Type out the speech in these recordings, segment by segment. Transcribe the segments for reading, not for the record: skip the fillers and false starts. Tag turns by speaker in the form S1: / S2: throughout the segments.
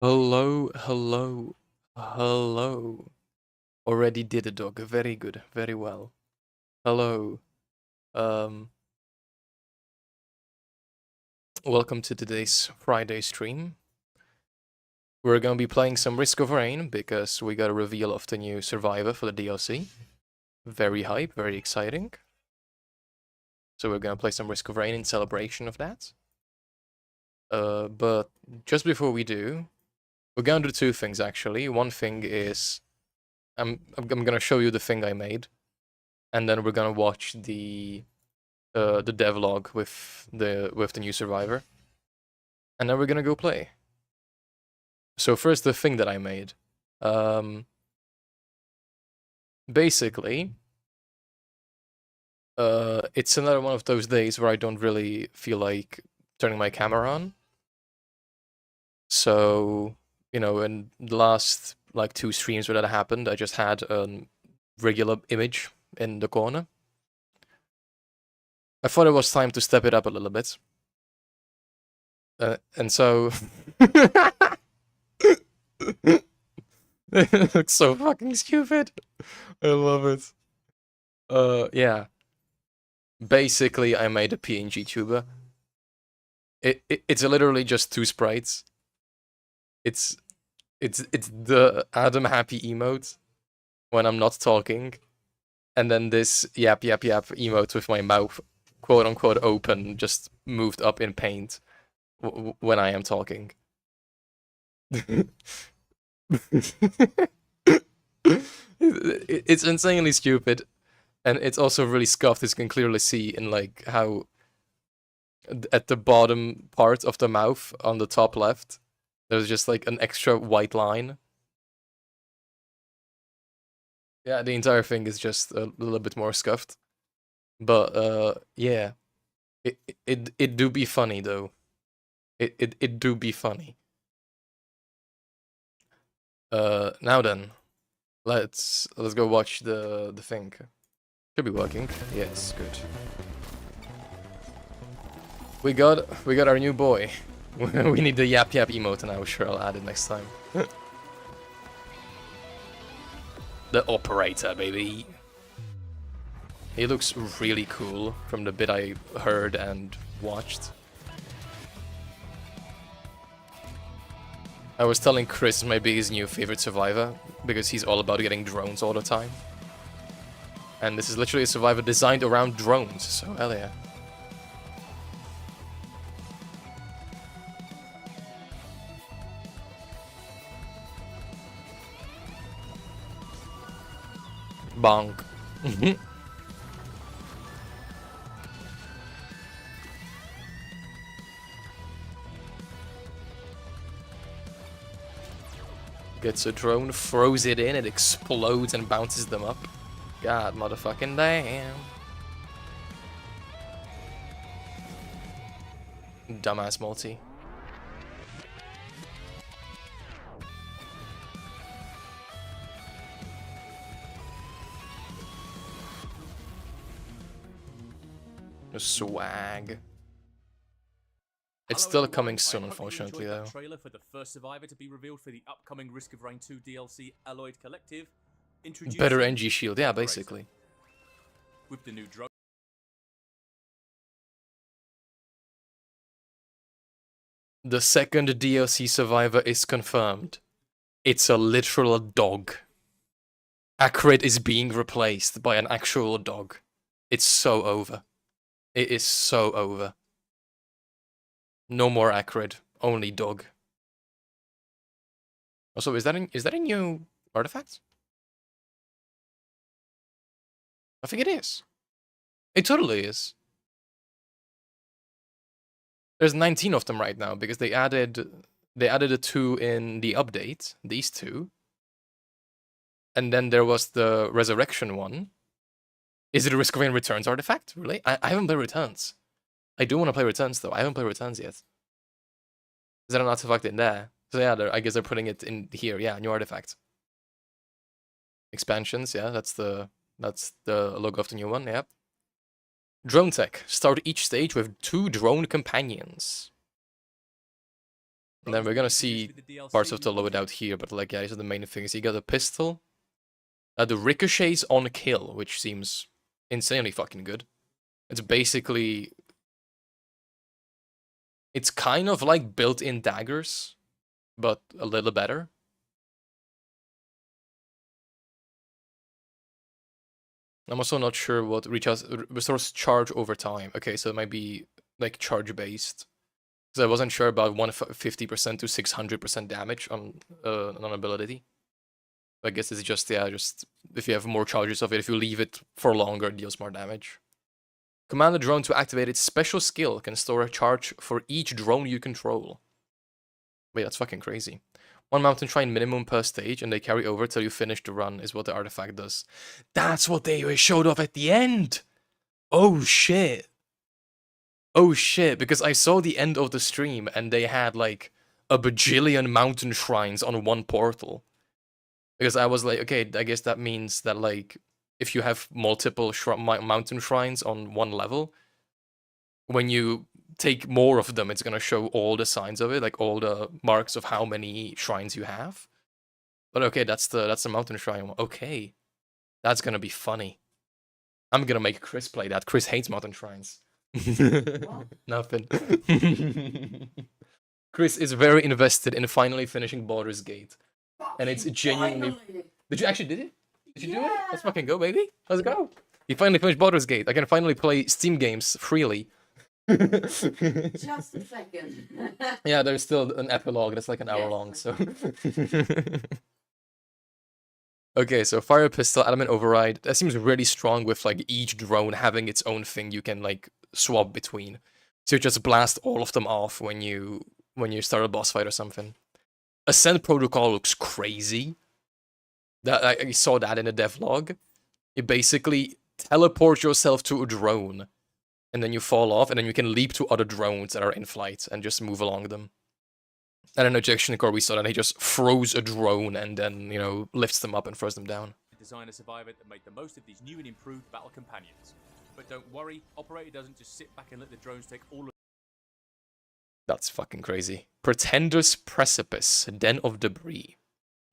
S1: Hello, hello, hello. Already did a dog. Very good, very well. Hello. Um, Welcome to today's Friday stream. We're gonna be playing some Risk of Rain because we got a reveal of the new Survivor for the DLC. Very hype, very exciting. So we're gonna play some Risk of Rain in celebration of that. But just before we do, we're gonna do two things actually. One thing is I'm gonna show you the thing I made, and then we're gonna watch the devlog with the new survivor, and then we're gonna go play. So first, the thing that I made. Basically, it's another one of those days where I don't really feel like turning my camera on. So, you know, in the last like 2 streams where that happened, I just had a regular image in the corner. I thought it was time to step it up a little bit. And so it looks so fucking stupid. I love it. Yeah. Basically, I made a PNG tuber. It's literally just 2 sprites. It's the Adam happy emote when I'm not talking, and then this yap yap yap emote with my mouth quote unquote open, just moved up in paint when I am talking. It's insanely stupid, and it's also really scuffed, as you can clearly see in like how at the bottom part of the mouth on the top left, there's just like an extra white line. Yeah, the entire thing is just a little bit more scuffed. But yeah. It do be funny though. It do be funny. Now then, let's go watch the thing. Should be working. Yes, good. We got our new boy. We need the yap yap emote now. Sure, I'll add it next time. The operator, baby. He looks really cool from the bit I heard and watched. I was telling Kris maybe his new favorite survivor because he's all about getting drones all the time. And this is literally a survivor designed around drones, so hell yeah. Bonk. Gets a drone, throws it in, it explodes and bounces them up. God motherfucking damn. Dumbass multi. Swag. It's still coming soon, unfortunately, though.
S2: Trailer for the first survivor to be revealed for the upcoming Risk of Rain 2 DLC Alloyed Collective.
S1: Better NG shield, yeah, basically.
S2: With the new drone.
S1: The second DLC survivor is confirmed. It's a literal dog. Acrid is being replaced by an actual dog. It's so over. It is so over. No more Acrid, only dog. Also, is that a new artifact? I think it is. It totally is. There's 19 of them right now because they added the 2 in the update, these 2. And then there was the resurrection one. Is it a Risk of Rain Returns artifact? Really? I haven't played Returns. I do want to play Returns though. I haven't played Returns yet. Is that an artifact in there? So yeah, I guess they're putting it in here. Yeah, new artifact. Expansions, yeah, that's the logo of the new one, yeah. Drone tech. Start each stage with 2 drone companions. And then we're gonna
S2: Drones will be
S1: see
S2: introduced with the DLC.
S1: parts of the loadout here, but like, yeah, these are the main things. You got a pistol, the ricochets on kill, which seems insanely fucking good. It's basically, it's kind of like built-in daggers, but a little better. I'm also not sure what restores charge over time. Okay, so it might be like charge based. Because I wasn't sure about 150% to 600% damage on an ability. I guess it's just, yeah, just if you have more charges of it, if you leave it for longer, it deals more damage. Command the drone to activate its special skill, can store a charge for each drone you control. Wait, that's fucking crazy. 1 mountain shrine minimum per stage, and they carry over till you finish the run, is what the artifact does. That's what they showed off at the end! Oh shit! Oh shit, because I saw the end of the stream, and they had like a bajillion mountain shrines on one portal. Because I was like, okay, I guess that means that like, if you have multiple mountain shrines on one level, when you take more of them, it's gonna show all the signs of it, like all the marks of how many shrines you have. But okay, that's the mountain shrine. Okay, that's gonna be funny. I'm gonna make Kris play that. Kris hates mountain shrines. Nothing. Kris is very invested in finally finishing Baldur's Gate, and it's genuinely. Did you actually did it? Did you do it? Let's fucking go, baby. Let's go. You finally finished Baldur's Gate. I can finally play Steam games freely.
S3: Just a second.
S1: Yeah, there's still an epilogue that's like an hour long, so. Okay, so fire pistol, element override. That seems really strong with like each drone having its own thing you can like swap between. So you just blast all of them off when you start a boss fight or something. Ascent protocol looks crazy. That I saw that in the devlog. You basically teleport yourself to a drone, and then you fall off, and then you can leap to other drones that are in flight and just move along them. And in Ejection Core, we saw that he just throws a drone and then, you know, lifts them up and throws them down.
S2: Design a survivor that made the most of these new and improved battle companions. But don't worry, Operator doesn't just sit back and let the drones take all of.
S1: That's fucking crazy. Pretender's Precipice, Den of Debris.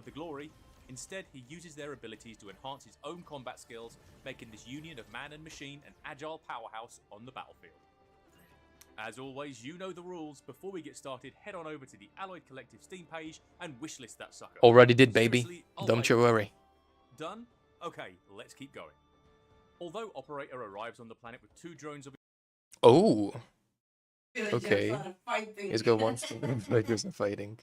S2: The glory. Instead, he uses their abilities to enhance his own combat skills, making this union of man and machine an agile powerhouse on the battlefield. As always, you know the rules. Before we get started, head on over to the Alloyed Collective Steam page and wishlist that sucker.
S1: Already did, baby.
S2: Seriously, I'll
S1: Don't
S2: wait.
S1: you worry.
S2: Done? Okay, let's keep going. Although Operator arrives on the planet with 2 drones of
S1: Oh,
S3: Villagers
S1: okay.
S3: are fighting.
S1: Let's go once. Villagers are fighting.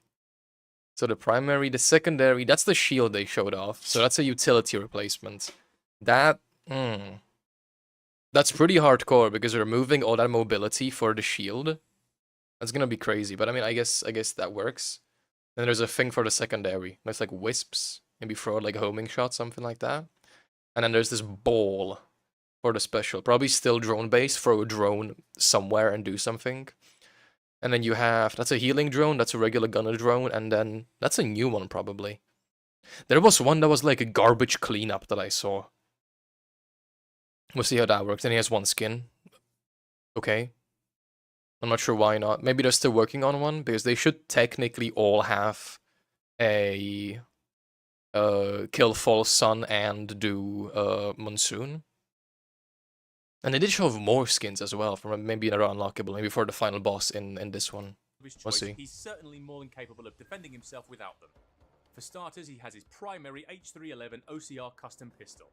S1: So the primary, the secondary, that's the shield they showed off. So that's a utility replacement. That, that's pretty hardcore because removing all that mobility for the shield, that's gonna be crazy. But I mean, I guess that works. Then there's a thing for the secondary. There's like wisps, maybe throw like a homing shot, something like that. And then there's this ball for the special. Probably still drone based. Throw a drone somewhere and do something. And then you have, that's a healing drone, that's a regular gunner drone, and then that's a new one probably. There was one that was like a garbage cleanup that I saw. We'll see how that works. Then he has 1 skin. Okay. I'm not sure why not. Maybe they're still working on one, because they should technically all have a kill false sun and do monsoon. And they did show more skins as well, from maybe another unlockable, maybe for the final boss in this one.
S2: his
S1: We'll
S2: choice,
S1: see.
S2: he's certainly more than capable of defending himself without them. For starters, he has his primary H311 OCR custom pistol.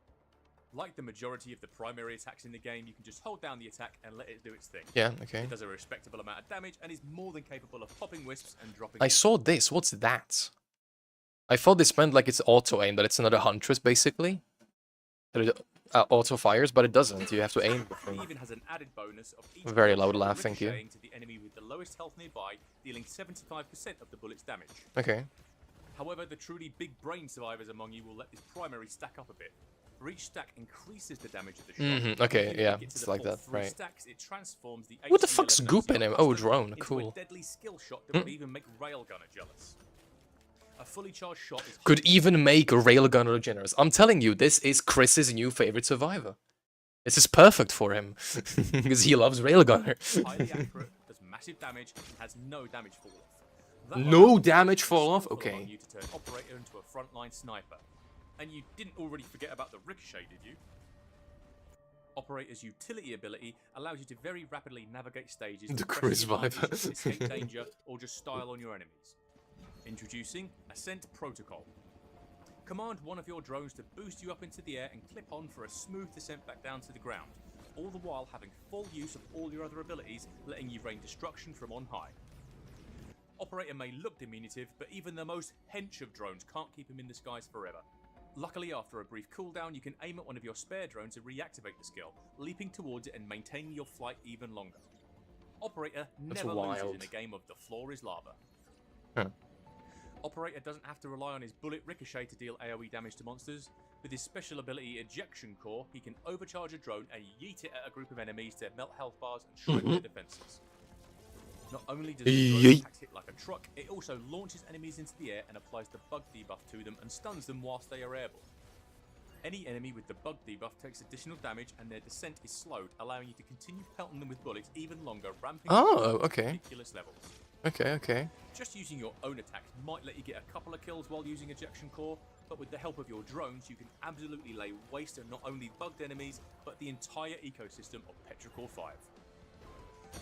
S2: Like the majority of the primary attacks in the game, you can just hold down the attack and let it do its thing.
S1: Yeah, okay.
S2: It does a respectable amount of damage and is more than capable of popping wisps and dropping.
S1: I saw this. What's that? I thought this meant like it's auto aim, that it's another huntress basically. That it auto fires, but it doesn't. You have to aim.
S2: He even has an added bonus of each
S1: Very loud
S2: bullet
S1: laugh, thank you.
S2: ricocheting to the enemy with the lowest health nearby, dealing 75% of the bullet's damage.
S1: Okay.
S2: However, the truly big brain survivors among you will let this primary stack up a bit. For each stack increases the damage of the shot.
S1: Okay,
S2: If you
S1: yeah,
S2: get to
S1: it's
S2: the
S1: like
S2: full
S1: that,
S2: 3
S1: right.
S2: stacks, it transforms the
S1: What the
S2: HE11
S1: fuck's goop in him? Oh,
S2: custom
S1: drone,
S2: into
S1: cool.
S2: a deadly skill shot that would even make Railgunner jealous. A fully charged shot is
S1: Could even make a railgunner generous. I'm telling you, this is Chris's new favorite survivor. This is perfect for him. Because he loves railgunner.
S2: highly accurate, does massive damage, and has no damage fall off. That
S1: No
S2: allows
S1: damage
S2: the
S1: fall off?
S2: skillful among
S1: Okay.
S2: you to turn Operator into a frontline sniper. And you didn't already forget about the ricochet, did you? Operator's utility ability allows you to very rapidly navigate stages
S1: The
S2: to press
S1: Kris
S2: the advantage,
S1: vibe.
S2: escape danger, or just style on your enemies. Introducing Ascent Protocol. Command one of your drones to boost you up into the air and clip on for a smooth descent back down to the ground, all the while having full use of all your other abilities, letting you rain destruction from on high. Operator may look diminutive, but even the most hench of drones can't keep him in the skies forever. Luckily, after a brief cooldown, you can aim at one of your spare drones to reactivate the skill, leaping towards it and maintaining your flight even longer. Operator
S1: That's
S2: never loses
S1: wild.
S2: in a game of the floor is lava.
S1: Huh.
S2: Operator doesn't have to rely on his bullet ricochet to deal AoE damage to monsters. With his special ability Ejection Core, he can overcharge a drone and yeet it at a group of enemies to melt health bars and shred their defenses. Not only does the drone
S1: Yeet.
S2: attacks hit like a truck, it also launches enemies into the air and applies the bug debuff to them and stuns them whilst they are airborne. Any enemy with the bug debuff takes additional damage and their descent is slowed, allowing you to continue pelting them with bullets even longer, ramping up
S1: Oh,
S2: to
S1: okay.
S2: ridiculous levels.
S1: Okay.
S2: Just using your own attacks might let you get a couple of kills while using Ejection Core, but with the help of your drones, you can absolutely lay waste to not only bugged enemies, but the entire ecosystem of Petrichor 5.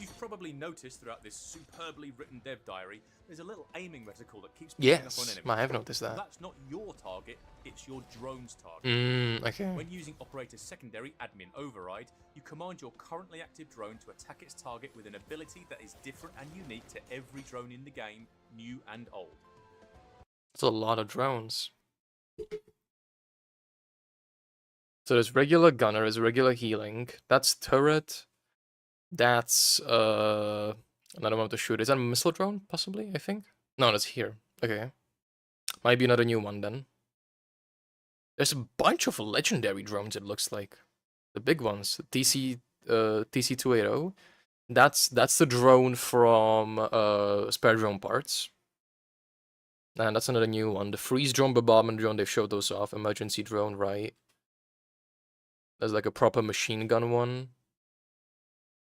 S2: You've probably noticed throughout this superbly written dev diary, there's a little aiming reticle that keeps picking up on
S1: Yes,
S2: enemies.
S1: I have noticed that.
S2: That's not your target, it's your drone's target.
S1: Okay.
S2: When using Operator's secondary Admin Override, you command your currently active drone to attack its target with an ability that is different and unique to every drone in the game, new and old.
S1: That's a lot of drones. So there's regular gunner, there's regular healing. That's turret. That's another one with the shoot. Is that a missile drone, possibly? I think. No, that's here. Okay. Might be another new one then. There's a bunch of legendary drones, it looks like. The big ones. TC280. That's the drone from spare drone parts. And that's another new one. The freeze drone, bombardment drone, they've showed those off. Emergency drone, right? There's like a proper machine gun one.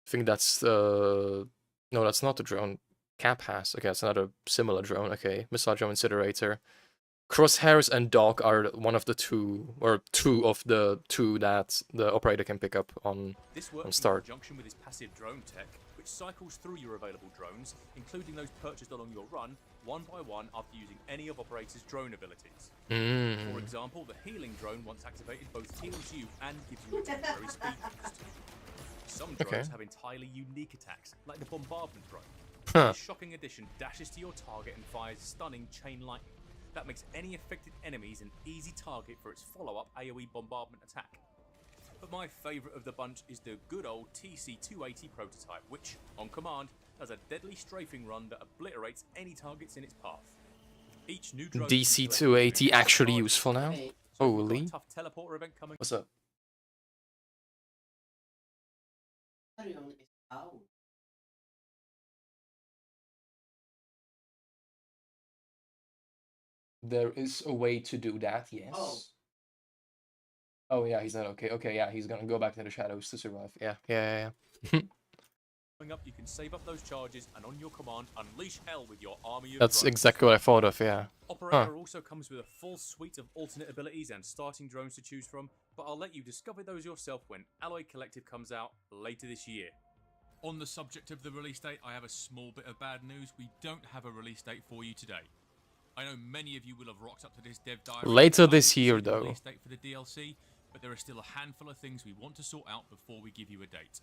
S1: I think that's no, that's not the drone. Cap has. Okay, that's another similar drone. Okay, missile drone incinerator. Crosshairs and Dog are one of the two, or two of the two that the operator can pick up on
S2: This works in
S1: start.
S2: conjunction with his passive drone tech, which cycles through your available drones, including those purchased along your run, one by one after using any of Operator's drone abilities. For example, the healing drone, once activated, both heals you and gives you a temporary speed boost. Some drones have entirely unique attacks, like the bombardment drone. This shocking addition dashes to your target and fires stunning chain lightning. That makes any affected enemies an easy target for its follow-up AoE bombardment attack. But my favourite of the bunch is the good old TC280 prototype, which, on command, does a deadly strafing run that obliterates any targets in its path. Each new drone
S1: DC280 actually useful now?
S3: Okay.
S1: Holy.
S2: tough teleporter event coming.
S1: What's up?
S3: Carry on is out.
S1: There is a way to do that, yes.
S3: Oh.
S1: Oh yeah, he's not okay. Okay, yeah, he's gonna go back to the shadows to survive. Yeah.
S2: Coming up, you can save up those charges and on your command unleash hell with your army of
S1: That's
S2: drones.
S1: exactly what I thought of, yeah.
S2: Operator also comes with a full suite of alternate abilities and starting drones to choose from, but I'll let you discover those yourself when Alloy Collective comes out later this year. On the subject of the release date, I have a small bit of bad news. We don't have a release date for you today. I know many of you will have rocked up to this dev diary.
S1: Later
S2: excited
S1: this
S2: to see
S1: year,
S2: the
S1: though.
S2: Release date for the DLC, but there are still a handful of things we want to sort out before we give you a date.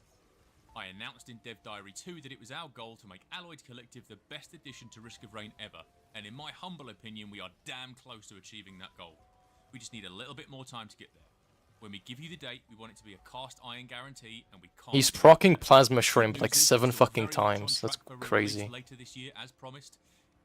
S2: I announced in Dev Diary 2 that it was our goal to make Alloyed Collective the best addition to Risk of Rain ever, and in my humble opinion, we are damn close to achieving that goal. We just need a little bit more time to get there. When we give you the date, we want it to be a cast iron guarantee, and we can't.
S1: He's proccing Plasma Shrimp like 7 fucking times. That's crazy.
S2: Later this year, as promised.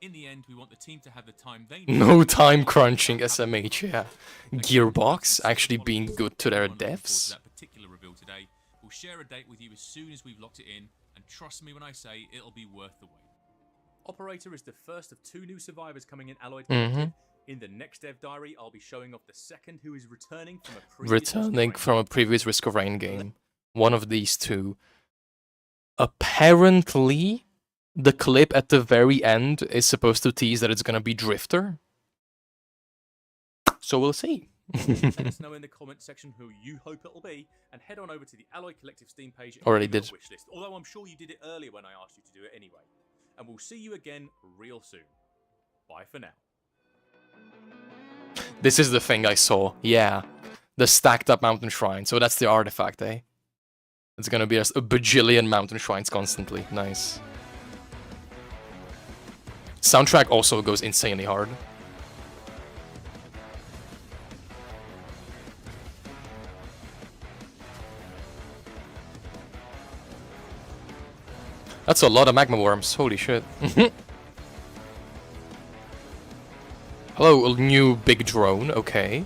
S2: In the end, we want the team to have the time they need.
S1: No time crunching SMH, yeah. Gearbox actually being good to their devs.
S2: That particular reveal today. We'll share a date with you as soon as we've locked it in, and trust me when I say it'll be worth the wait. Operator is the first of 2 new survivors coming in Alloyed Collective. In the next Dev Diary, I'll be showing off the second who is returning from a
S1: Previous Risk of Rain game. One of these two. Apparently, the clip at the very end is supposed to tease that it's gonna be Drifter. So we'll see.
S2: Let us know in the comment section who you hope it'll be, and head on over to the Alloy Collective Steam page and
S1: Already
S2: leave
S1: did.
S2: your wish list. Although I'm sure you did it earlier when I asked you to do it anyway. And we'll see you again real soon. Bye for now.
S1: This is the thing I saw. Yeah. The stacked up mountain shrine. So that's the artifact, eh? It's gonna be just a bajillion mountain shrines constantly. Nice. Soundtrack also goes insanely hard. That's a lot of magma worms. Holy shit. Hello, new big drone. Okay.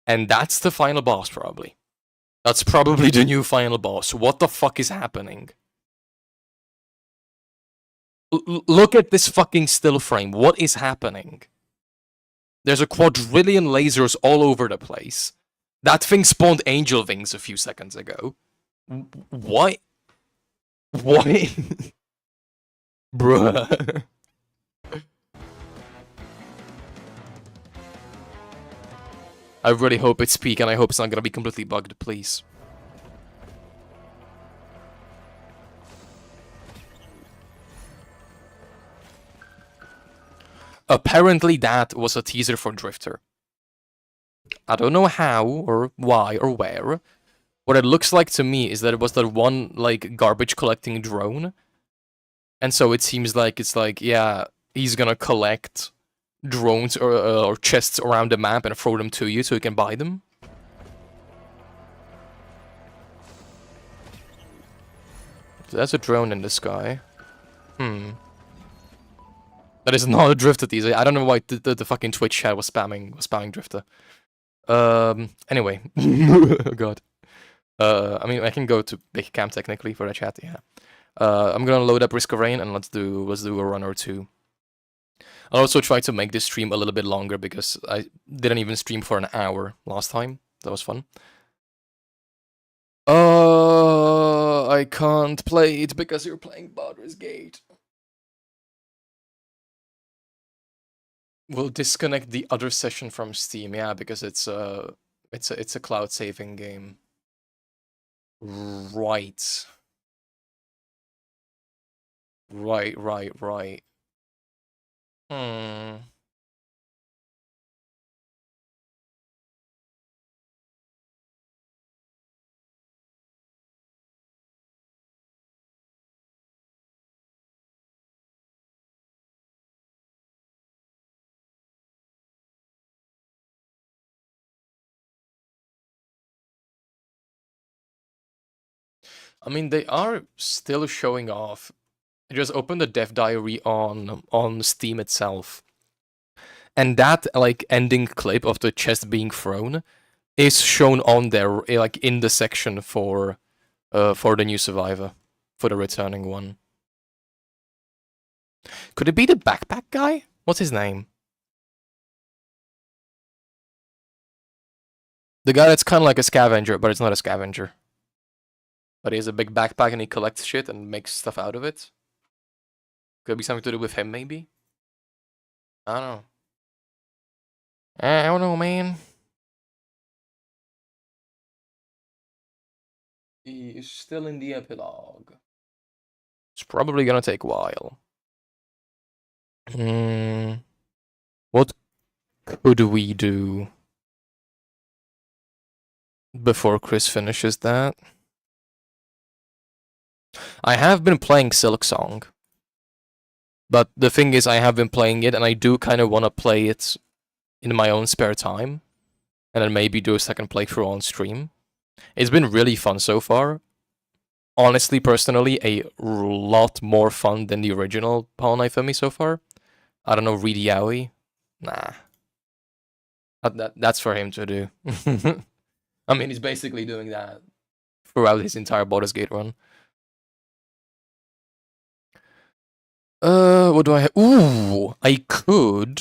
S1: And that's the final boss, probably. That's probably the new final boss. What the fuck is happening? Look at this fucking still frame. What is happening? There's a quadrillion lasers all over the place. That thing spawned angel wings a few seconds ago. What? Why? Bruh. I really hope it's peak, and I hope it's not gonna be completely bugged, please. Apparently that was a teaser for Drifter. I don't know how, or why, or where. What it looks like to me is that it was that one, like, garbage collecting drone. And so it seems like it's like, yeah, he's gonna collect drones or chests around the map and throw them to you so you can buy them. So that's a drone in the sky. That is not a Drifter teaser. I don't know why the fucking Twitch chat was spamming Drifter. Anyway. Oh god. I mean, I can go to big cam technically for the chat, yeah. I'm gonna load up Risk of Rain and let's do a run or two. I'll also try to make this stream a little bit longer because I didn't even stream for an hour last time. That was fun. I can't play it because you're playing Baldur's Gate. We'll disconnect the other session from Steam, yeah, because it's a cloud saving game. Right. Right. I mean, they are still showing off. I just opened the dev diary on Steam itself. And that, like, ending clip of the chest being thrown is shown on there, like, in the section for the new survivor, for the returning one. Could it be the backpack guy? What's his name? The guy that's kind of like a scavenger, but it's not a scavenger. But he has a big backpack and he collects shit and makes stuff out of it. Could be something to do with him, maybe? I don't know. I don't know, man. He is still in the epilogue. It's probably gonna take a while. What could we do before Kris finishes that? I have been playing Silksong. But the thing is, I have been playing it, and I do kind of want to play it in my own spare time. And then maybe do a second playthrough on stream. It's been really fun so far. Honestly, personally, a lot more fun than the original Hollow Knight for me so far. I don't know, Reed Yowie? Nah. That's for him to do. I mean, he's basically doing that throughout his entire Baldur's Gate run. What do I have? Ooh, I could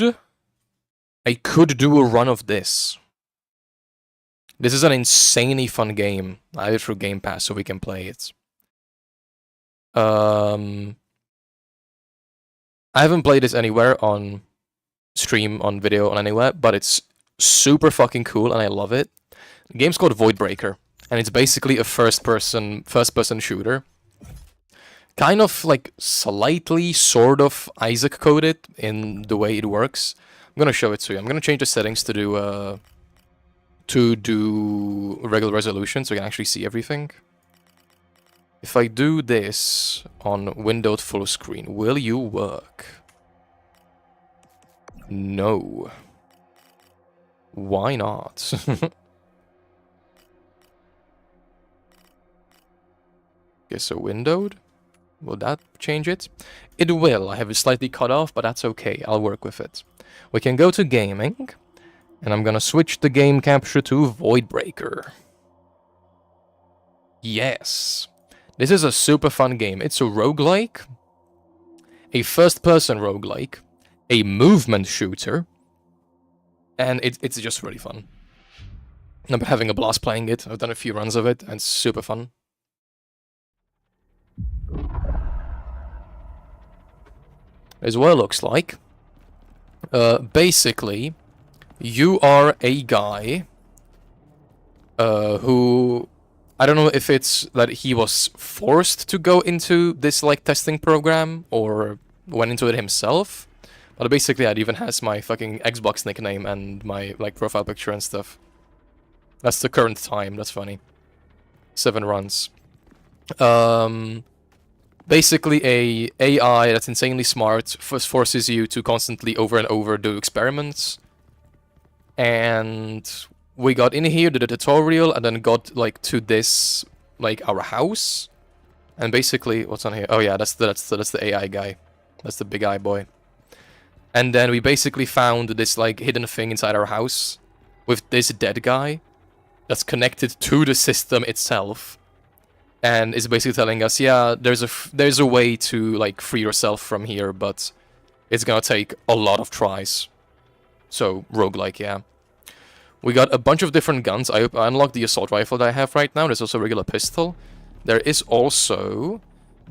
S1: do a run of this. This is an insanely fun game. I have it through Game Pass, so we can play it. I haven't played this anywhere on stream, on video, on anywhere, but it's super fucking cool and I love it. The game's called Voidbreaker, and it's basically a first-person shooter. Kind of like slightly, sort of Isaac coded in the way it works. I'm gonna show it to you. I'm gonna change the settings to do regular resolution so you can actually see everything. If I do this on windowed full screen, will you work? No. Why not? Okay, so windowed. Will that change it? It will. I have it slightly cut off, but that's okay. I'll work with it. We can go to gaming, and I'm gonna switch the game capture to Voidbreaker. Yes. This is a super fun game. It's a roguelike, a first-person roguelike, a movement shooter, and it's just really fun. I'm having a blast playing it. I've done a few runs of it, and it's super fun. Is what it looks like. Basically, you are a guy who... I don't know if it's that he was forced to go into this like testing program or went into it himself. But basically it even has my fucking Xbox nickname and my like profile picture and stuff. That's the current time, that's funny. 7 runs. Basically a AI that's insanely smart forces you to constantly over and over do experiments. And we got in here, did a tutorial, and then got like to this, like our house. And basically, what's on here? Oh yeah, that's the AI guy. That's the big eye boy. And then we basically found this like hidden thing inside our house with this dead guy that's connected to the system itself. And it's basically telling us, yeah, there's a way to like free yourself from here, but it's gonna take a lot of tries. So roguelike, yeah. We got a bunch of different guns. I unlocked the assault rifle that I have right now. There's also a regular pistol. There is also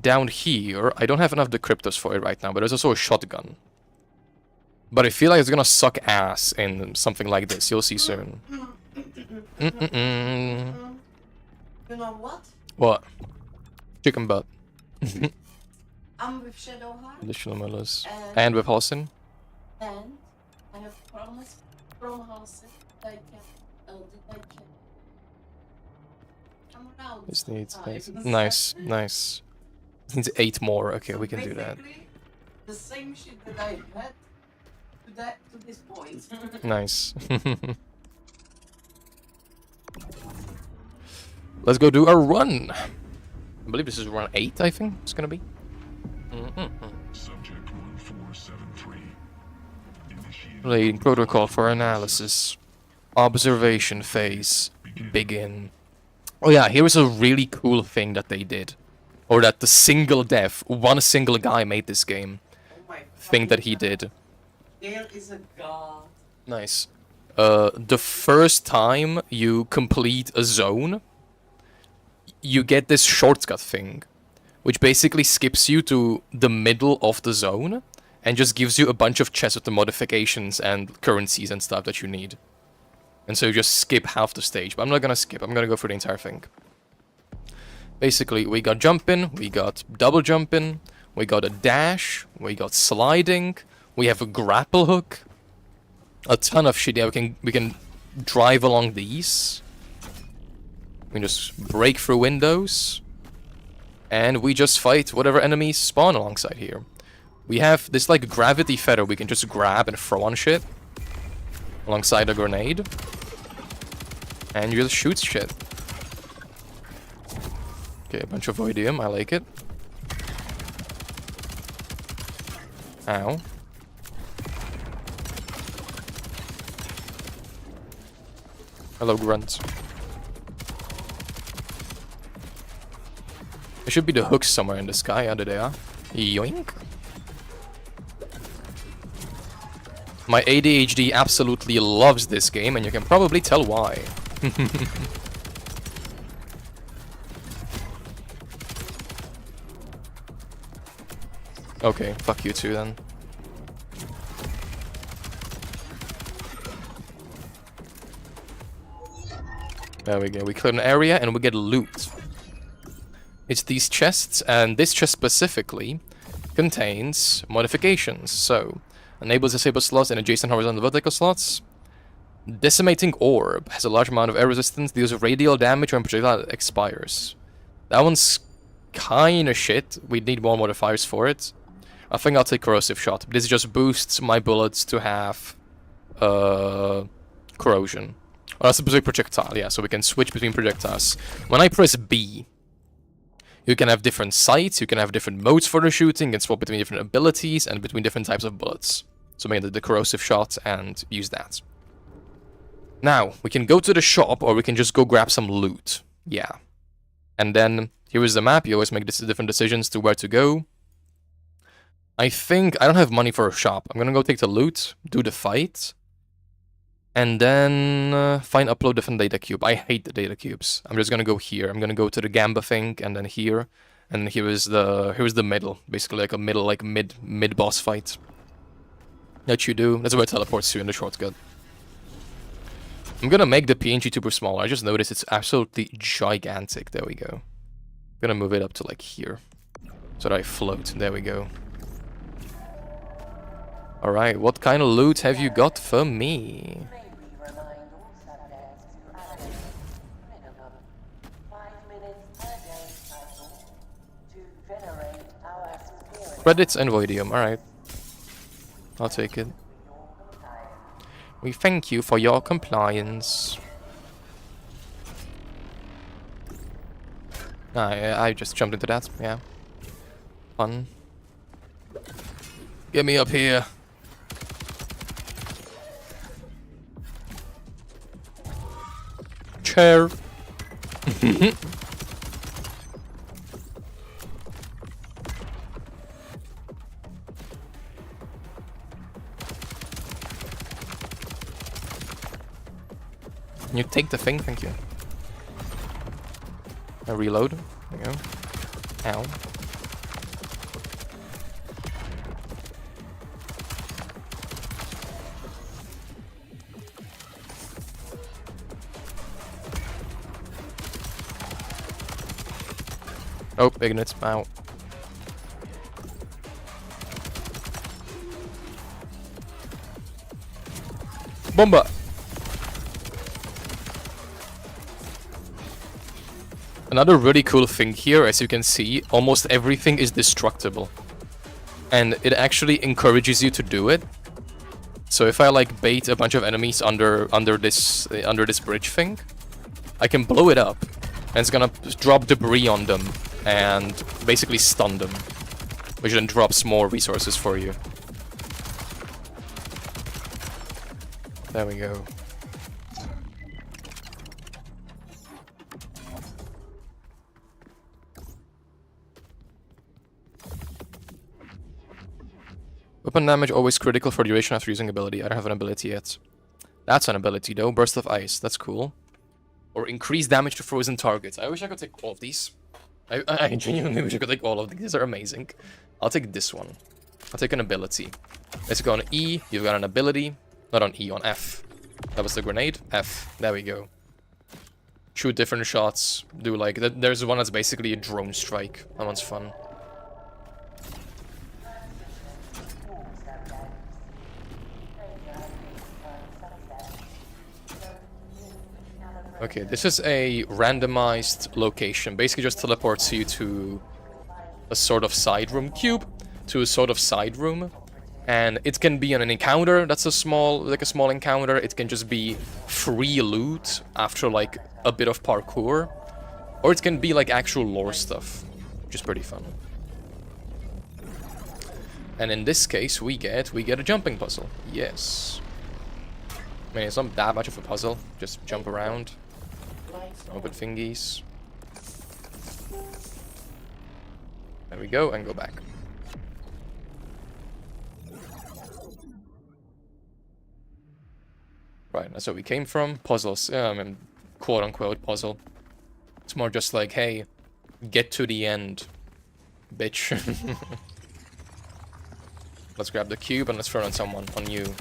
S1: down here. I don't have enough decryptors for it right now, but there's also a shotgun. But I feel like it's gonna suck ass in something like this. You'll see soon.
S3: You know what?
S1: What? Chicken butt.
S3: I'm with Shadowheart.
S1: Additional Millers. And with Halsin.
S3: And I have promised from Halsin that I can come around.
S1: This needs 8.
S3: sometimes.
S1: Nice, nice. This needs 8 more. Okay,
S3: So
S1: we can do that.
S3: basically, the same shit that I had to this point.
S1: Nice. Let's go do a run. I believe this is run 8, I think it's gonna be.
S4: Subject 1473.
S1: Relating protocol for analysis. Observation phase. Begin. Oh yeah, here is a really cool thing that they did. Or that the single dev, one single guy made this game.
S3: Oh my
S1: Thing that
S3: fucking
S1: he
S3: God.
S1: did.
S3: There is a god.
S1: Nice. The first time you complete a zone, you get this shortcut thing, which basically skips you to the middle of the zone and just gives you a bunch of chests with the modifications and currencies and stuff that you need. And so you just skip half the stage, but I'm not gonna skip, I'm gonna go through the entire thing. Basically, we got jumping, we got double jumping, we got a dash, we got sliding, we have a grapple hook, a ton of shit. Yeah, we can drive along these. We can just break through windows. And we just fight whatever enemies spawn alongside here. We have this like gravity feather we can just grab and throw on shit. Alongside a grenade. And you just shoot shit. Okay, a bunch of voidium, I like it. Ow. Hello, grunt. There should be the hooks somewhere in the sky. There they are. Yoink. My ADHD absolutely loves this game, and you can probably tell why. Okay, fuck you too then. There we go. We clear an area and we get loot. It's these chests, and this chest specifically contains modifications. So, enables disable slots in adjacent horizontal vertical slots. Decimating Orb has a large amount of air resistance, deals radial damage when projectile expires. That one's kinda shit. We need more modifiers for it. I think I'll take Corrosive Shot. This just boosts my bullets to have corrosion. Oh, that's a specific projectile, yeah, so we can switch between projectiles. When I press B, you can have different sights, you can have different modes for the shooting, and swap between different abilities and between different types of bullets. So make the corrosive shot and use that. Now, we can go to the shop, or we can just go grab some loot. Yeah. And then, here is the map, you always make different decisions to where to go. I think, I don't have money for a shop. I'm gonna go take the loot, do the fight, and then upload different data cube. I hate the data cubes. I'm just gonna go here. I'm gonna go to the Gamba thing, and then here. And here's the middle. Basically like a mid boss fight. That you do. That's where it teleports to in the shortcut. I'm gonna make the PNG tuber smaller. I just noticed it's absolutely gigantic. There we go. I'm gonna move it up to like here. So that I float. There we go. Alright, what kind of loot have you got for me? Credits and Voidium, alright. I'll take it. We thank you for your compliance. I just jumped into that, yeah. Fun. Get me up here. Chair. Can you take the thing? Thank you. I reload. There you go. Ow. Oh, Ignit's out. Bomba! Another really cool thing here, as you can see, almost everything is destructible. And it actually encourages you to do it. So if I like bait a bunch of enemies under this bridge thing, I can blow it up, and it's gonna drop debris on them and basically stun them, which then drops more resources for you. There we go. Weapon damage always critical for duration after using ability. I don't have an ability yet. That's an ability though. Burst of Ice. That's cool. Or increase damage to frozen targets. I wish I could take all of these. I genuinely wish I could take all of these. These are amazing. I'll take this one. I'll take an ability. Let's go on E. You've got an ability. Not on E, on F. That was the grenade. F. There we go. Shoot different shots. Do like... There's one that's basically a drone strike. That one's fun. Okay, this is a randomized location. Basically just teleports you to a sort of side room cube, to a sort of side room. And it can be an encounter that's a small encounter. It can just be free loot after like a bit of parkour. Or it can be like actual lore stuff, which is pretty fun. And in this case, we get a jumping puzzle. Yes. I mean, it's not that much of a puzzle. Just jump around. Open thingies. There we go, and go back. Right, that's where we came from. Puzzles. I mean, quote-unquote puzzle. It's more just like, hey, get to the end, bitch. Let's grab the cube and let's throw it on someone, on you.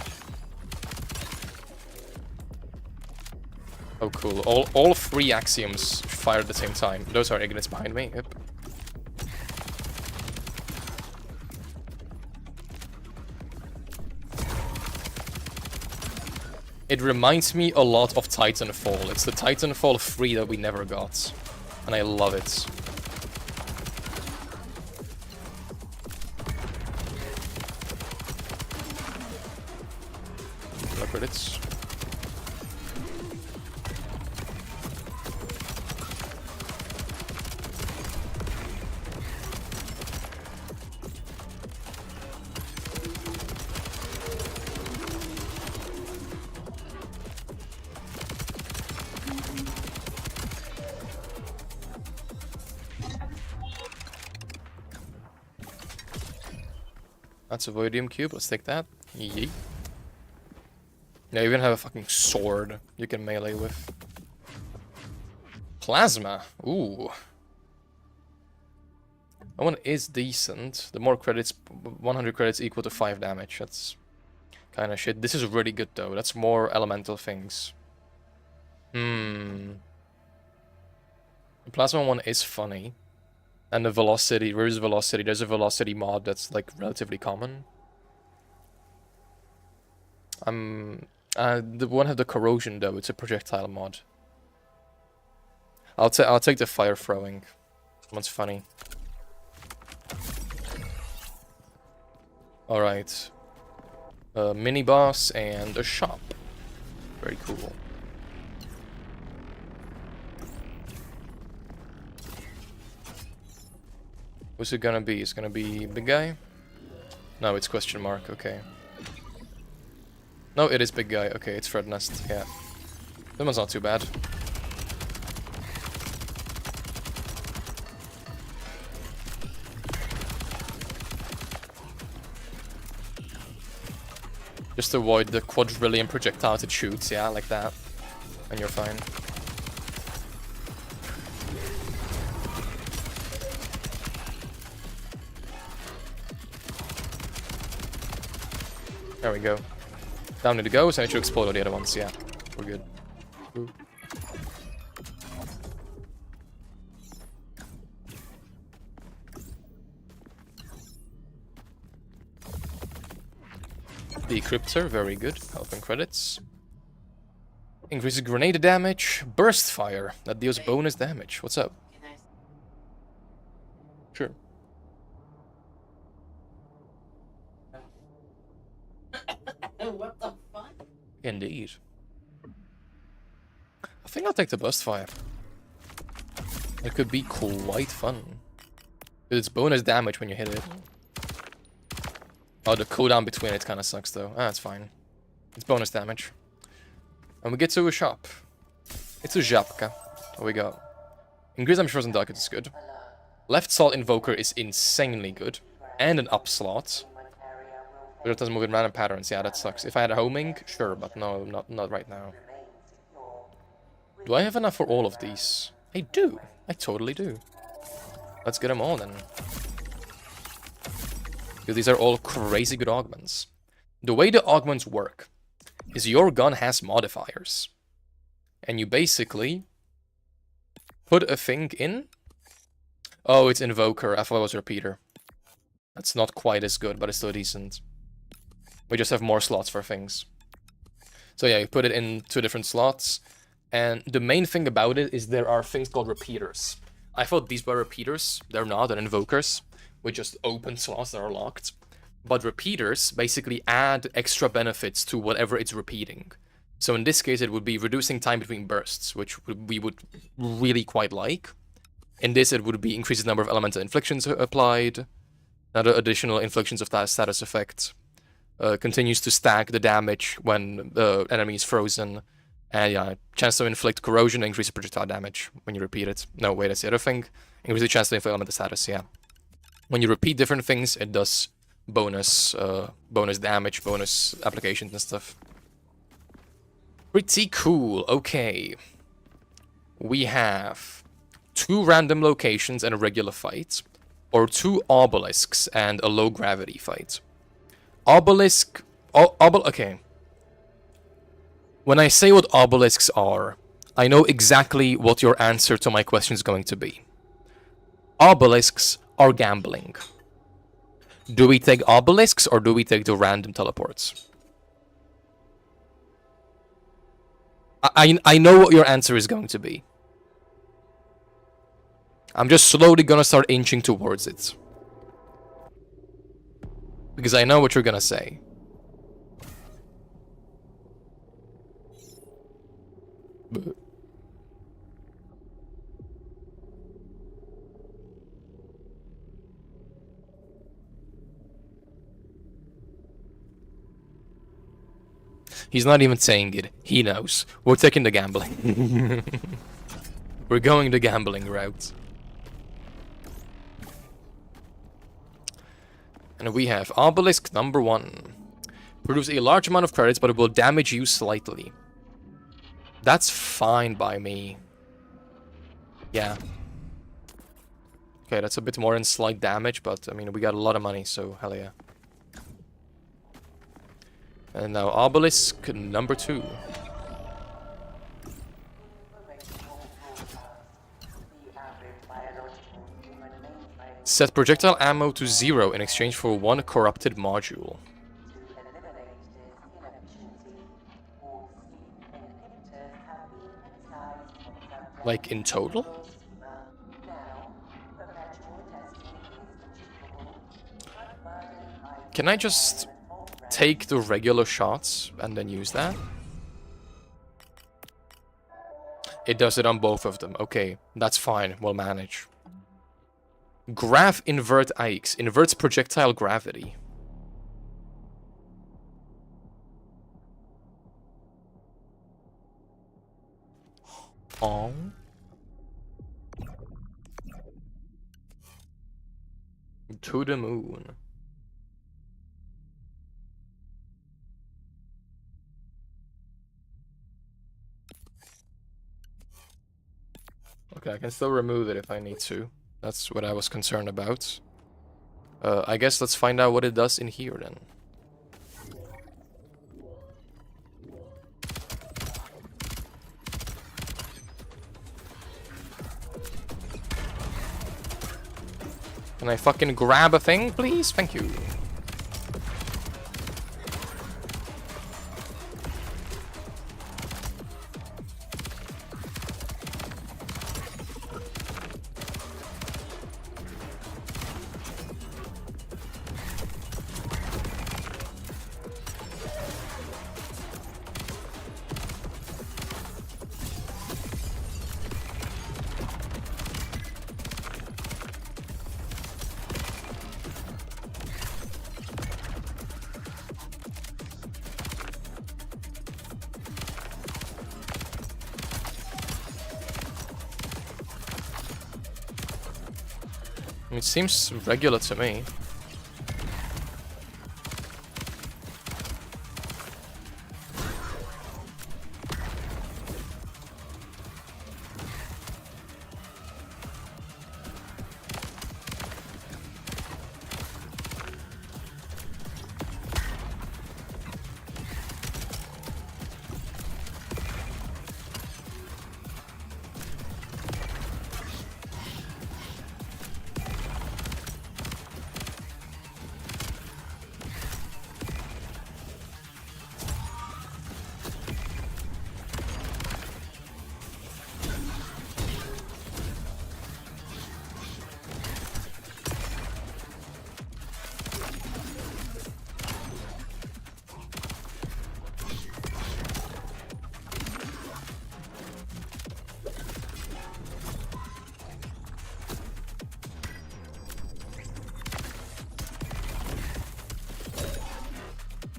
S1: Oh, cool. All 3 axioms fire at the same time. Those are Ignis behind me. Yep. It reminds me a lot of Titanfall. It's the Titanfall 3 that we never got. And I love it. No credits. That's a Voidium cube, let's take that. Yeet. Yeah, you even have a fucking sword you can melee with. Plasma, ooh. That one is decent. The more credits, 100 credits equal to 5 damage. That's kind of shit. This is really good though, that's more elemental things. The plasma one is funny. And the velocity, where is velocity? There's a velocity mod that's like relatively common. The one have the corrosion though, it's a projectile mod. I'll take the fire throwing. One's funny. Alright. A mini boss and a shop. Very cool. Who's it gonna be? It's gonna be big guy? No, it's question mark, okay. No, it is big guy. Okay, it's Fred Nest, yeah. That one's not too bad. Just avoid the quadrillion projectiles it shoots, yeah, like that. And you're fine. There we go. Down to the goes, and it should explode all the other ones, yeah. We're good. Ooh. Decryptor, very good. Health and credits. Increases grenade damage. Burst fire. That deals bonus damage. What's up? Sure.
S3: What the fuck?
S1: Indeed. I think I'll take the burst fire. It could be quite fun. It's bonus damage when you hit it. Oh, the cooldown between it kind of sucks though. Ah, it's fine. It's bonus damage. And we get to a shop. It's a Żabka. What we got? Increase damage frozen target is good. Left Salt Invoker is insanely good. And an up slot. But it doesn't move in random patterns. Yeah, that sucks. If I had a homing, sure, but no, not right now. Do I have enough for all of these? I do. I totally do. Let's get them all then. Because these are all crazy good augments. The way the augments work is your gun has modifiers. And you basically put a thing in. Oh, it's Invoker. I thought it was Repeater. That's not quite as good, but it's still decent. We just have more slots for things. So yeah, you put it in 2 different slots. And the main thing about it is there are things called repeaters. I thought these were repeaters. They're not, they're invokers. With just open slots that are locked. But repeaters basically add extra benefits to whatever it's repeating. So in this case, it would be reducing time between bursts, which we would really quite like. In this, it would be increases the number of elemental inflictions applied. Another additional inflictions of that status effect. Continues to stack the damage when the enemy is frozen. And yeah, chance to inflict corrosion, increase the projectile damage when you repeat it. No, wait, that's the other thing. Increase the chance to inflict elemental status, yeah. When you repeat different things, it does bonus damage, bonus applications and stuff. Pretty cool, okay. We have 2 random locations and a regular fight. Or 2 obelisks and a low gravity fight. Obelisk... okay. When I say what obelisks are, I know exactly what your answer to my question is going to be. Obelisks are gambling. Do we take obelisks or do we take the random teleports? I know what your answer is going to be. I'm just slowly gonna start inching towards it. Because I know what you're gonna say. He's not even saying it. He knows. We're taking the gambling. We're going the gambling route. And we have obelisk number 1. Produce a large amount of credits, but it will damage you slightly. That's fine by me. Yeah. Okay, that's a bit more than slight damage, but I mean, we got a lot of money, so hell yeah. And now obelisk number 2. Set projectile ammo to 0 in exchange for 1 corrupted module. Like in total? Can I just take the regular shots and then use that? It does it on both of them. Okay, that's fine. We'll manage. Grav invert IX. Inverts projectile gravity. Oh. To the moon. Okay, I can still remove it if I need to. That's what I was concerned about. I guess let's find out what it does in here then. Can I fucking grab a thing, please? Thank you. It seems regular to me.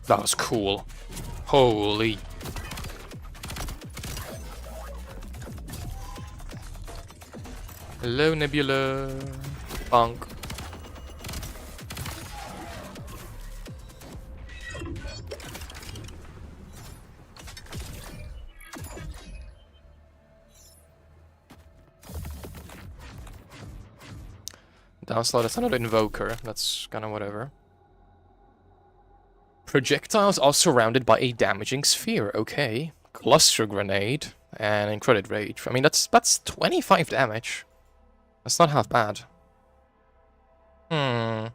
S1: That was cool. Holy. Hello, Nebula. Bonk. Downslot, that's another invoker. That's kind of whatever. Projectiles are surrounded by a damaging sphere. Okay. Cluster grenade and incredit rage. I mean, that's 25 damage. That's not half bad. Hmm.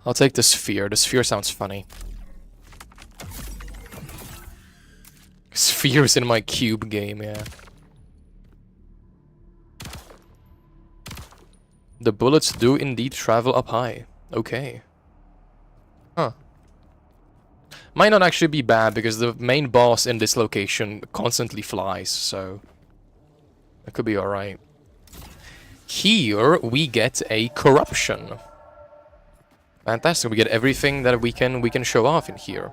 S1: I'll take the sphere. The sphere sounds funny. Spheres in my cube game, yeah. The bullets do indeed travel up high. Okay. Huh. Might not actually be bad, because the main boss in this location constantly flies, so... That could be alright. Here, we get a corruption. Fantastic, we get everything that we can show off in here.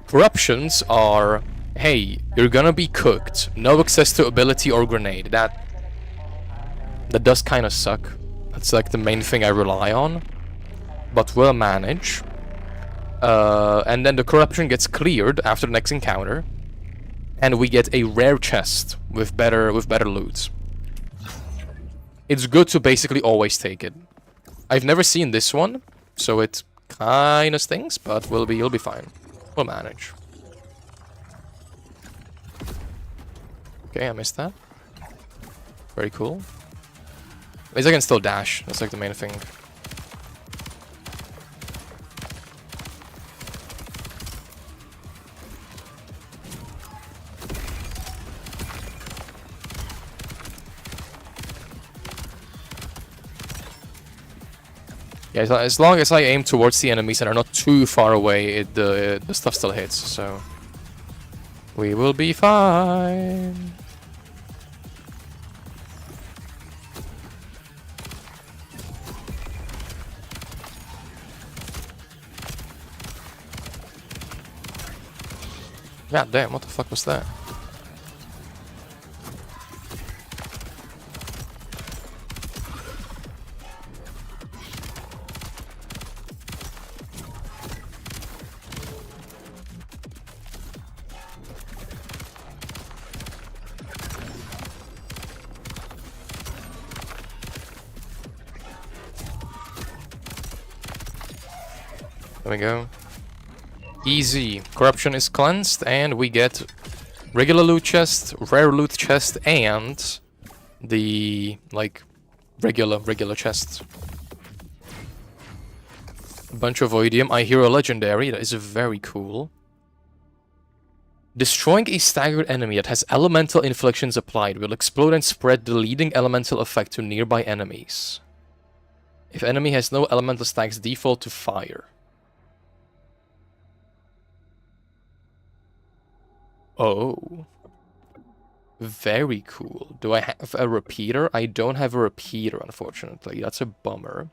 S1: Corruptions are... Hey, you're gonna be cooked. No access to ability or grenade. That does kind of suck. That's like the main thing I rely on. But we'll manage. And then the corruption gets cleared after the next encounter. And we get a rare chest with better loot. It's good to basically always take it. I've never seen this one, so it kind of stinks, but you'll be fine. We'll manage. Okay, I missed that. Very cool. At least I can still dash. That's like the main thing. Yeah, as long as I aim towards the enemies and are not too far away, the stuff still hits, so... We will be fine. God damn, what the fuck was that? There we go. Easy. Corruption is cleansed, and we get regular loot chest, rare loot chest, and the like regular chest. A bunch of Voidium. I hear a legendary. That is very cool. Destroying a staggered enemy that has elemental inflictions applied will explode and spread the leading elemental effect to nearby enemies. If enemy has no elemental stacks, default to fire. Oh. Very cool. Do I have a repeater? I don't have a repeater, unfortunately. That's a bummer.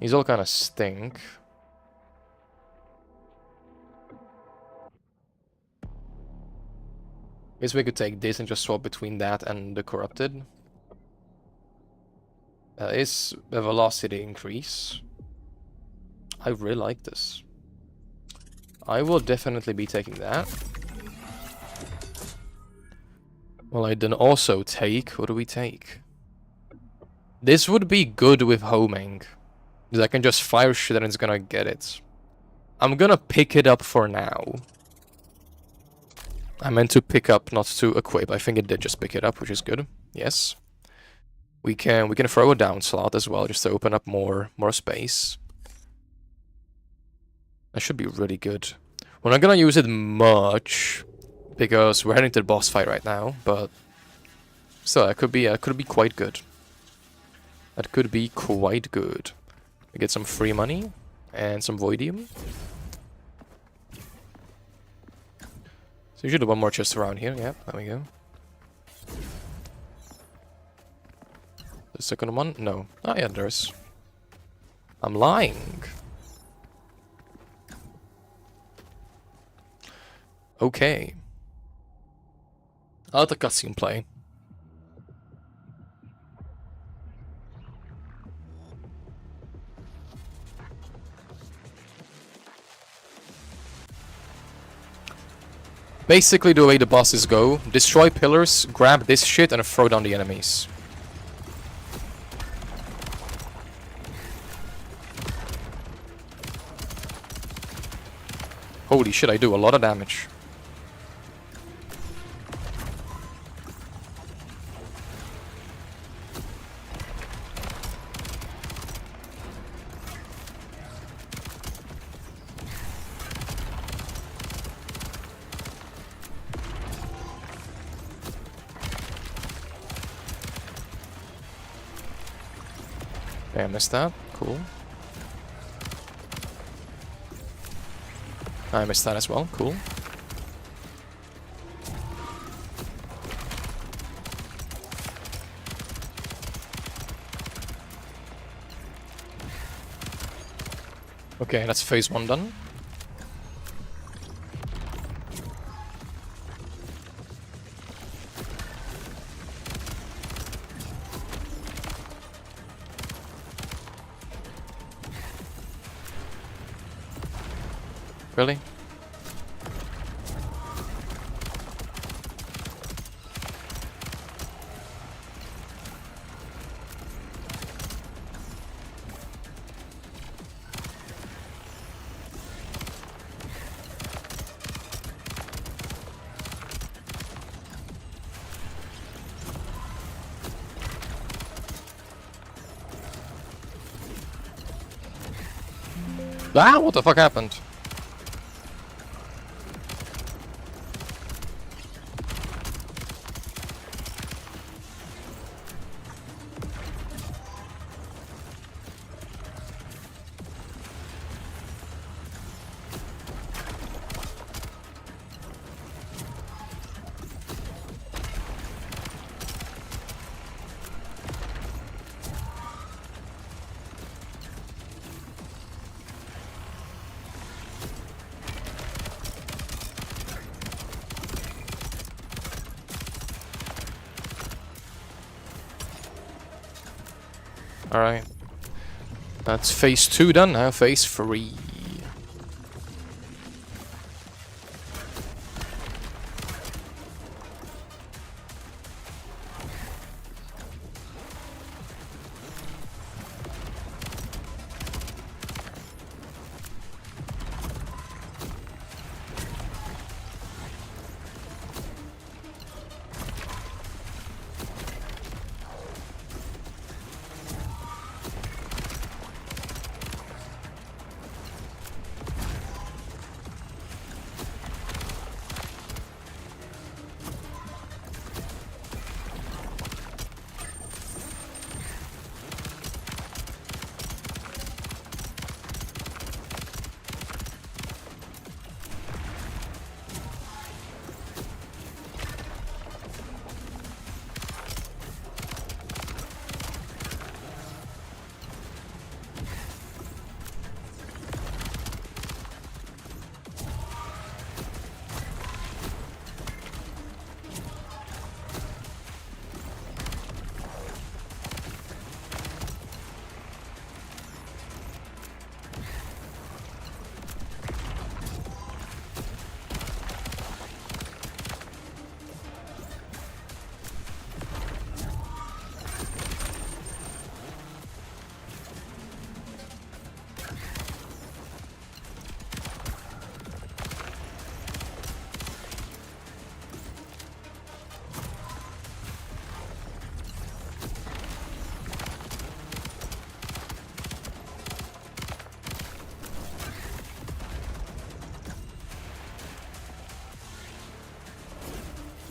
S1: These all kind of stink. Guess we could take this and just swap between that and the corrupted. Is a velocity increase. I really like this. I will definitely be taking that. Well, I then also take... What do we take? This would be good with homing. Because I can just fire shit and it's gonna get it. I'm gonna pick it up for now. I meant to pick up, not to equip. I think it did just pick it up, which is good. Yes. We can throw a down slot as well, just to open up more space. That should be really good. We're not gonna use it much because we're heading to the boss fight right now, but still, that could be quite good. That could be quite good. We get some free money and some Voidium. So usually one more chest around here. Yeah, there we go. The second one? No. Oh yeah, there's. I'm lying. Okay. I'll let the cutscene play. Basically, the way the bosses go, destroy pillars, grab this shit, and throw down the enemies. Holy shit, I do a lot of damage. Okay, I missed that. Cool. I missed that as well. Cool. Okay, that's phase 1 done. Really? Ah, what the fuck happened? Alright. That's phase 2 done, now phase 3.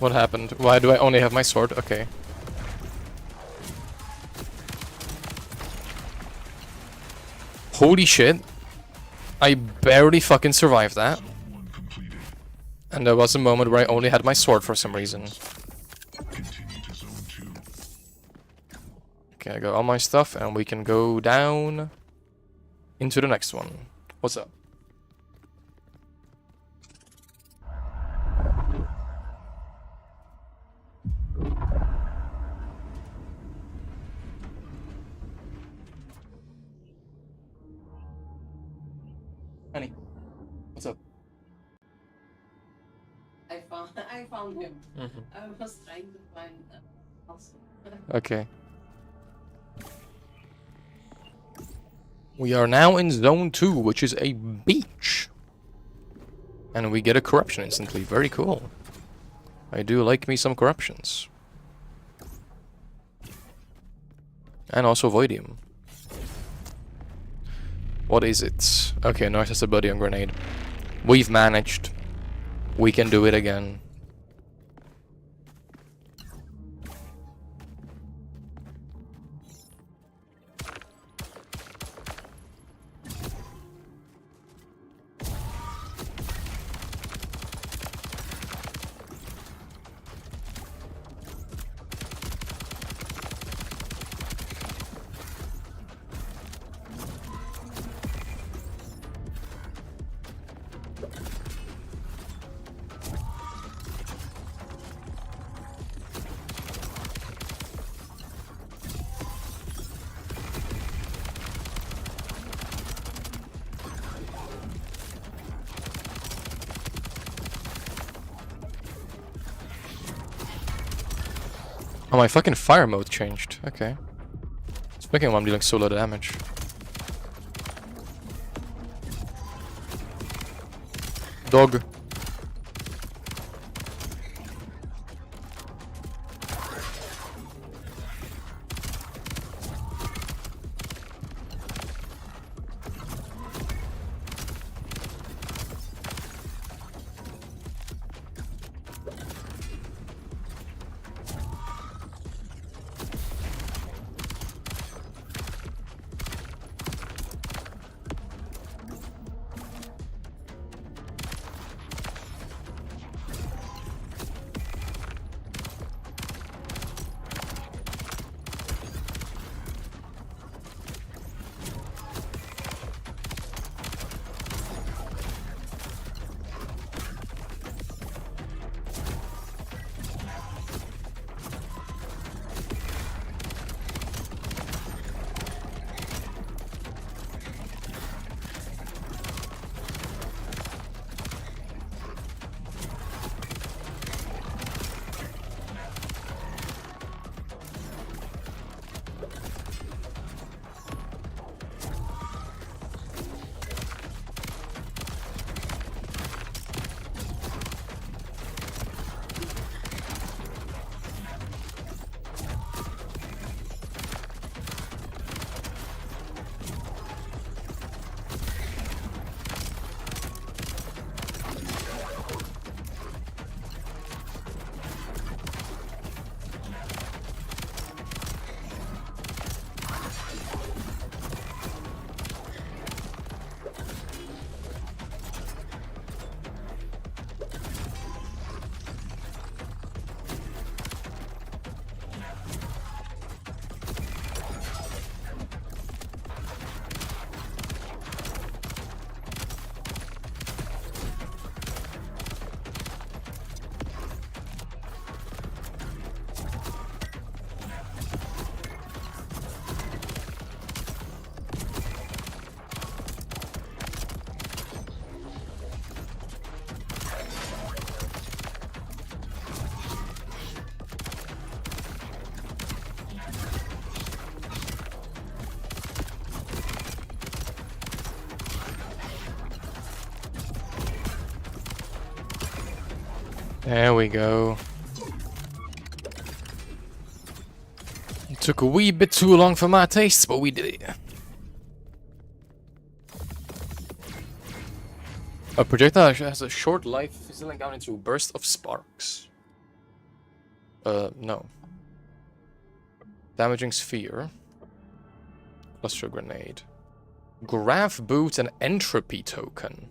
S1: What happened? Why do I only have my sword? Okay. Holy shit. I barely fucking survived that.
S4: Zone 1 completed.
S1: And there was a moment where I only had my sword for some reason.
S4: Continue to Zone 2.
S1: Okay, I got all my stuff and we can go down into the next one. What's up? Honey, what's up?
S3: I I found him.
S1: Mhm.
S3: I was trying to find also.
S1: Okay. We are now in zone 2, which is a beach. And we get a corruption instantly. Very cool. I do like me some corruptions. And also Voidium. What is it? Okay, no, it's just a Budium grenade. We've managed. We can do it again. Oh, my fucking fire mode changed. Okay. Speaking of, I'm dealing solo damage. Dog. There we go. It took a wee bit too long for my tastes, but we did it. A projectile has a short life, fizzling out into a burst of sparks. No. Damaging sphere. Cluster grenade. Grav boot and entropy token.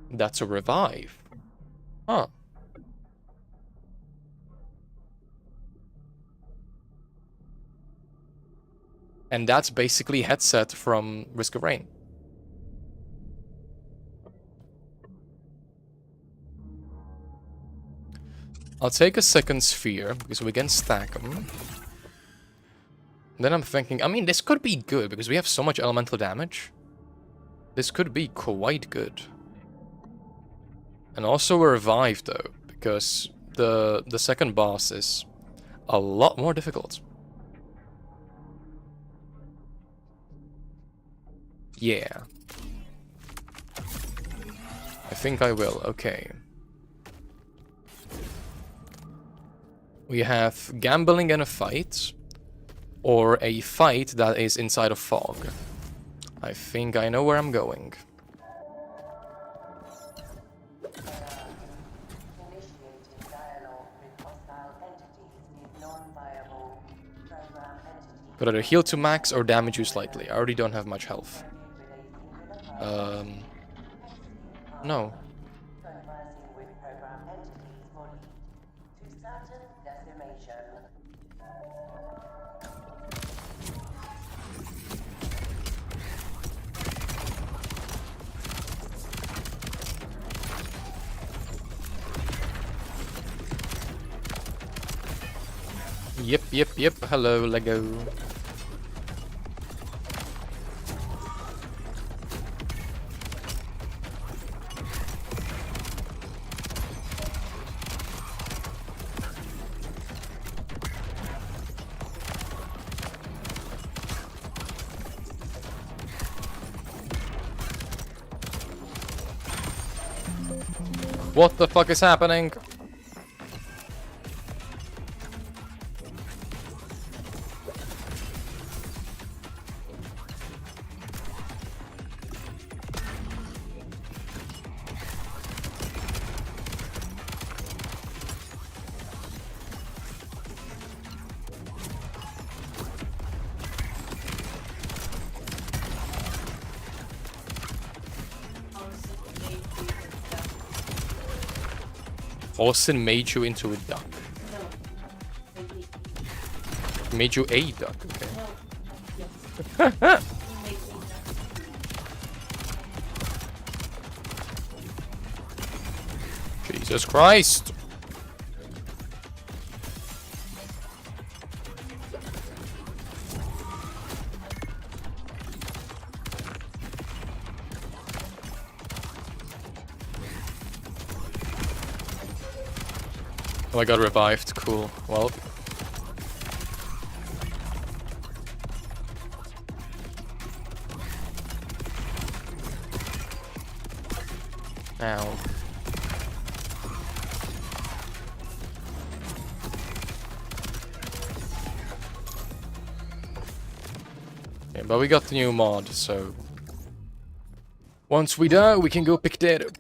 S1: That's a revive. Huh. And that's basically headset from Risk of Rain. I'll take a second sphere, because we can stack them. Then I'm thinking, I mean, this could be good because we have so much elemental damage. This could be quite good. And also a revive though, because the second boss is a lot more difficult. Yeah. I think I will, okay. We have gambling and a fight, or a fight that is inside of fog. I think I know where I'm going. Could either heal to max or damage you slightly. I already don't have much health. No. Yep. Hello, Lego. What the fuck is happening? Austin made you into a duck.
S3: No. Maybe.
S1: Made you a duck, okay.
S3: No. Yes. He makes me that.
S1: Jesus Christ! Oh, I got revived. Cool. Well. Ow. Yeah, but we got the new mod, so once we die, we can go pick that up.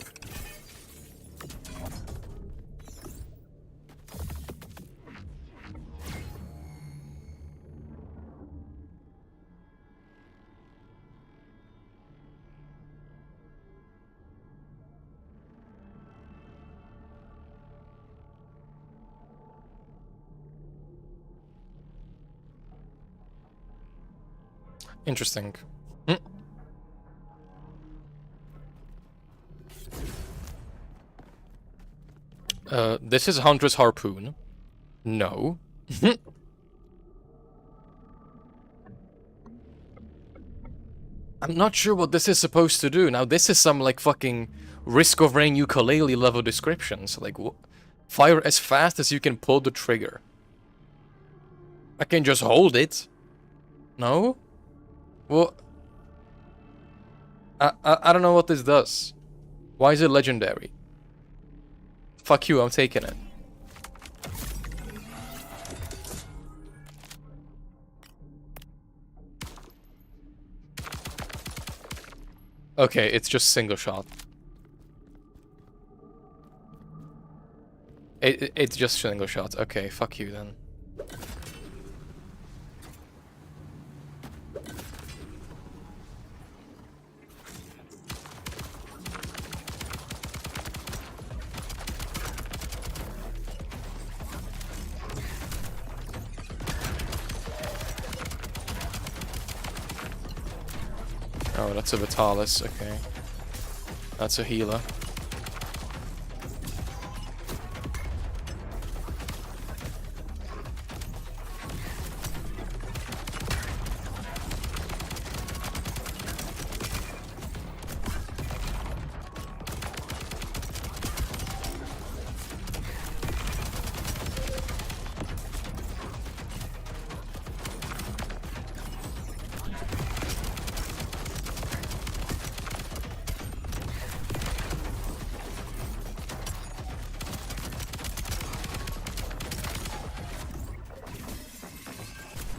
S1: Interesting. This is Hunter's Harpoon. No. I'm not sure what this is supposed to do. Now, this is some, like, fucking Risk of Rain ukulele level descriptions. Like, fire as fast as you can pull the trigger. I can just hold it. No? Well, I don't know what this does. Why is it legendary? Fuck you, I'm taking it. Okay, it's just single shot. It's just single shot. Okay, fuck you then. Oh, that's a Vitalis, okay. That's a healer.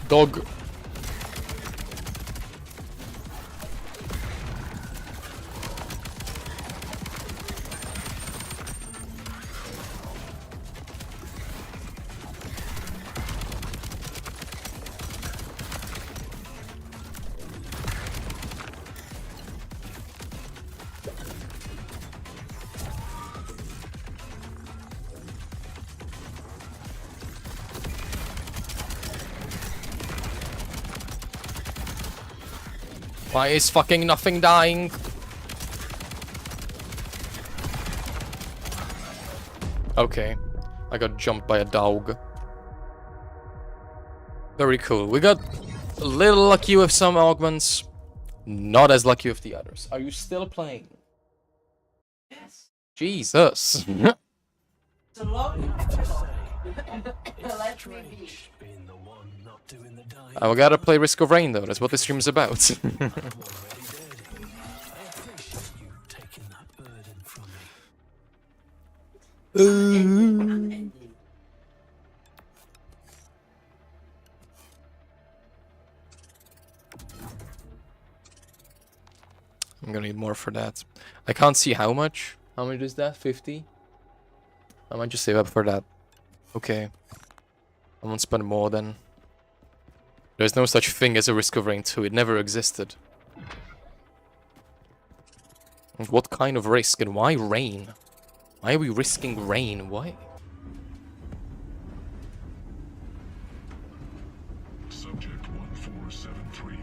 S1: Dog. Why is fucking nothing dying? Okay. I got jumped by a dog. Very cool. We got a little lucky with some augments. Not as lucky with the others. Are you still playing?
S3: Yes.
S1: Jesus.
S3: It's a long Let me be.
S1: I gotta play Risk of Rain though, that's what this stream is about.
S3: Unending.
S1: I'm gonna need more for that. I can't see how much. How much is that? 50? I might just save up for that. Okay. I won't spend more then. There's no such thing as a Risk of Rain 2. It never existed. And what kind of risk? And why rain? Why are we risking rain? Why?
S4: Subject 1473.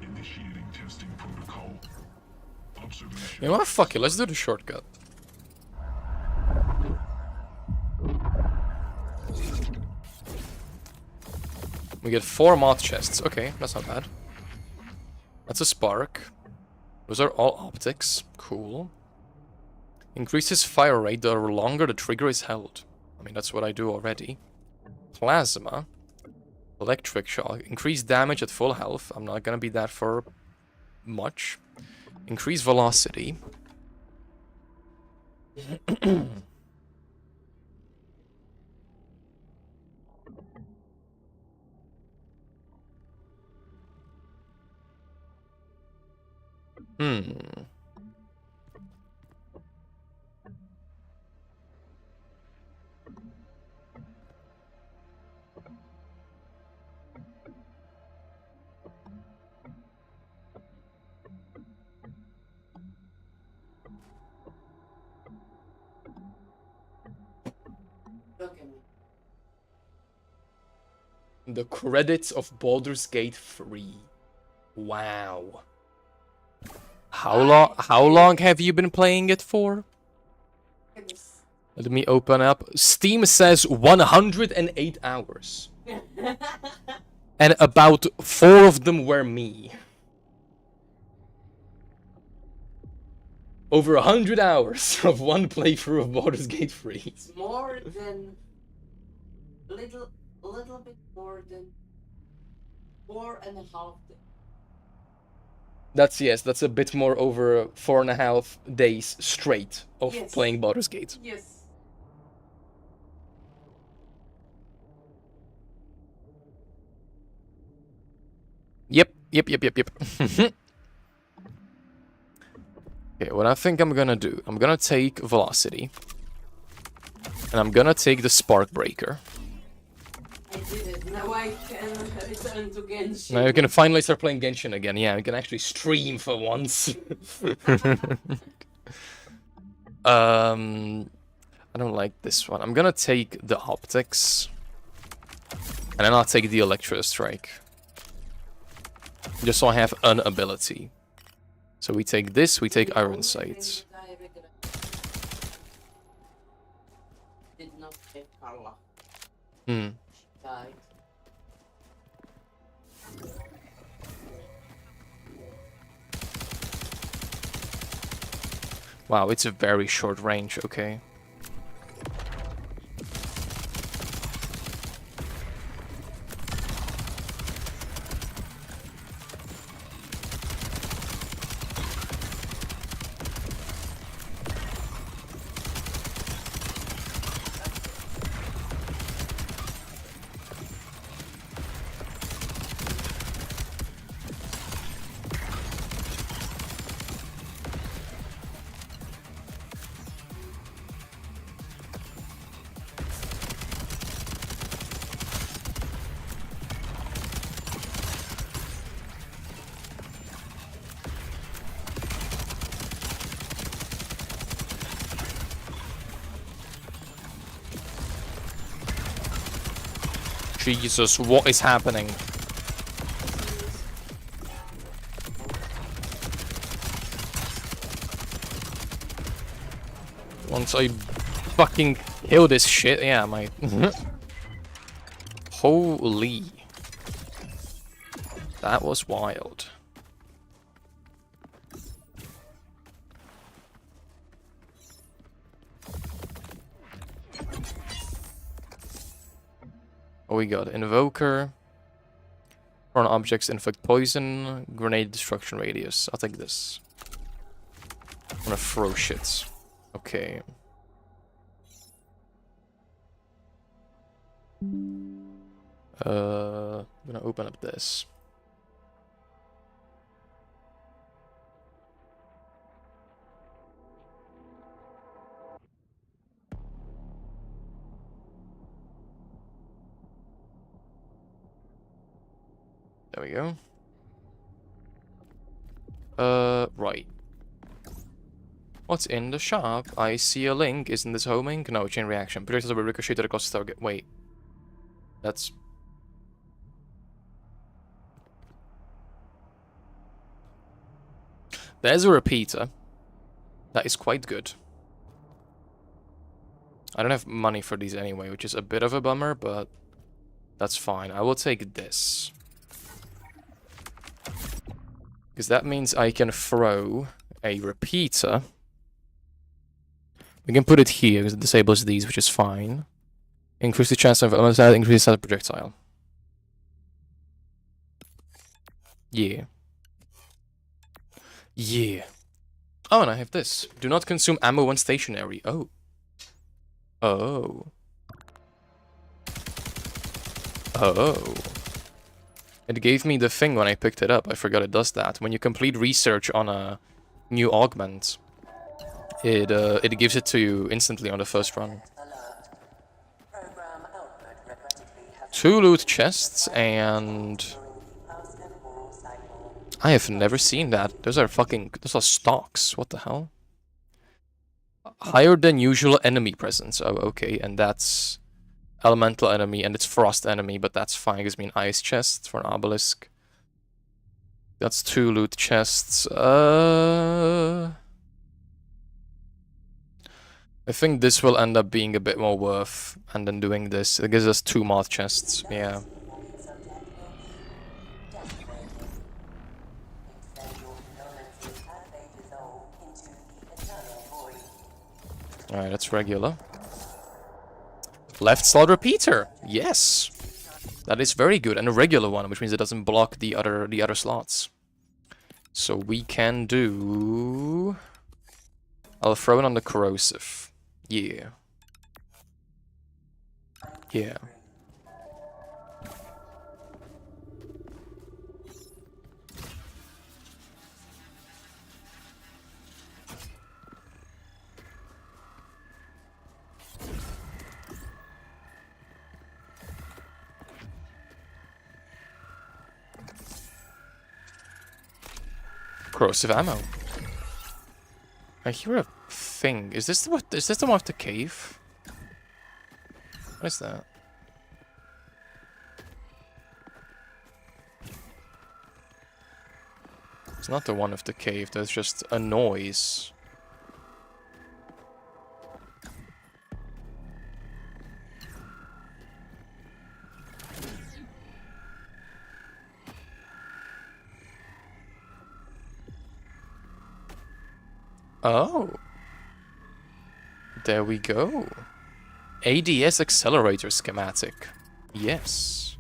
S4: Initiating testing protocol. Observation.
S1: You know what? Fuck it. Let's do the shortcut. We get 4 moth chests. Okay, that's not bad. That's a spark. Those are all optics. Cool. Increases fire rate the longer the trigger is held. I mean, that's what I do already. Plasma. Electric shock. Increase damage at full health. I'm not gonna be that for much. Increase velocity.
S3: Look at me.
S1: The credits of Baldur's Gate 3. Wow. How long have you been playing it for?
S3: Goodness.
S1: Let me open up. Steam says 108 hours. And about 4 of them were me. Over 100 hours of one playthrough of Baldur's Gate 3.
S3: It's more than little bit more than 4.5 days.
S1: That's a bit more over 4.5 days straight of
S3: Yes.
S1: playing Baldur's Gate.
S3: Yes.
S1: Yep. Okay, what I think I'm gonna do, I'm gonna take Velocity. And I'm gonna take the Spark Breaker.
S3: I did it. Now I can return to Genshin.
S1: Now you can finally start playing Genshin again. Yeah, you can actually stream for once. I don't like this one. I'm gonna take the Optics. And then I'll take the Electro Strike. Just so I have an ability. So we take this, we take Iron Sight.
S3: Did not have Carla.
S1: Hmm.
S3: Died.
S1: Wow, it's a very short range, okay. Jesus, what is happening? Once I fucking kill this shit, yeah, my... Holy. That was wild. What we got? Invoker. Prone objects inflict poison. Grenade destruction radius. I'll take this. I'm gonna throw shit. Okay. I'm gonna open up this. There we go. Right. What's in the shop? I see a link. Isn't this homing? No, chain reaction. Projectiles will ricochet across the target. Wait. That's... There's a repeater. That is quite good. I don't have money for these anyway, which is a bit of a bummer, but that's fine. I will take this. Because that means I can throw a repeater. We can put it here because it disables these, which is fine. Increase the chance of increase the size of projectile. Yeah. Yeah. Oh, and I have this. Do not consume ammo when stationary. Oh. Oh. Oh. It gave me the thing when I picked it up. I forgot it does that. When you complete research on a new augment, it gives it to you instantly on the first run. 2 loot chests, and I have never seen that. Those are stocks. What the hell? Higher than usual enemy presence. Oh, okay, and that's elemental enemy, and it's frost enemy, but that's fine. Gives me an ice chest for an obelisk. That's 2 loot chests. I think this will end up being a bit more worth, and then doing this. It gives us 2 moth chests, yeah. Alright, that's regular. Left slot repeater! Yes! That is very good, and a regular one, which means it doesn't block the other slots. So we can do... I'll throw it on the corrosive. Yeah. Yeah. Corrosive ammo. I hear a thing. Is this the one with the cave? What is that? It's not the one with the cave. There's just a noise. Oh. There we go. ADS accelerator schematic. Yes.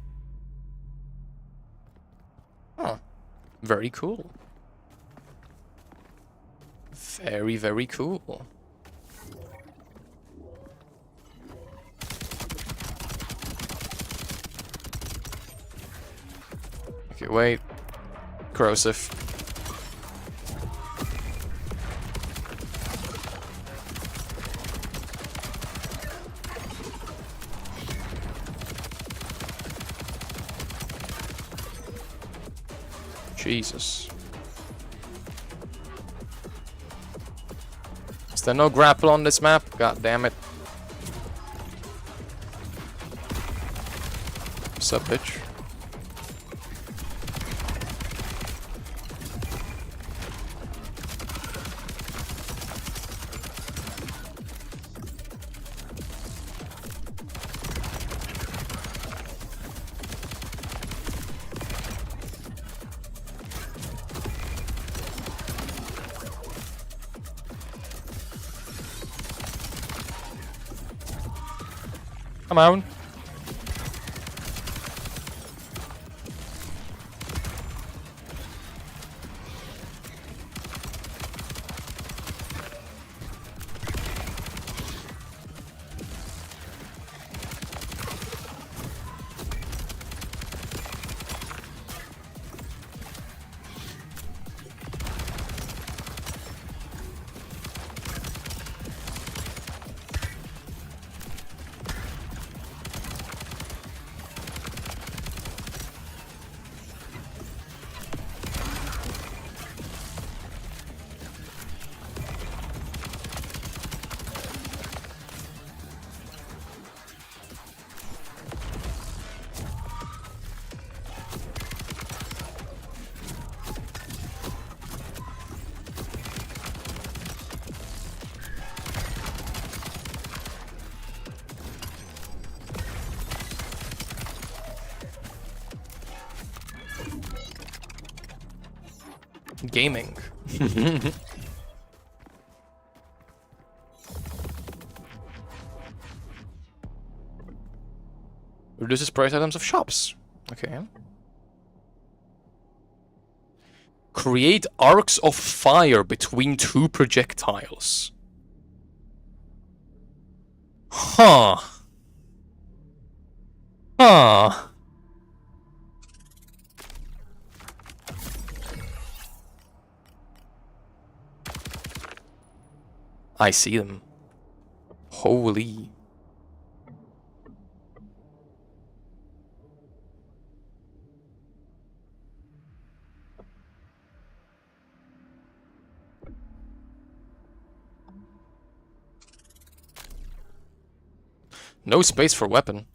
S1: Huh. Very cool. Very, very cool. Okay, wait. Corrosive. Jesus. Is there no grapple on this map? God damn it. What's up, bitch? Come on. Gaming. Reduces price items of shops. Okay. Create arcs of fire between two projectiles. Huh. Huh. I see them. Holy. No space for weapon.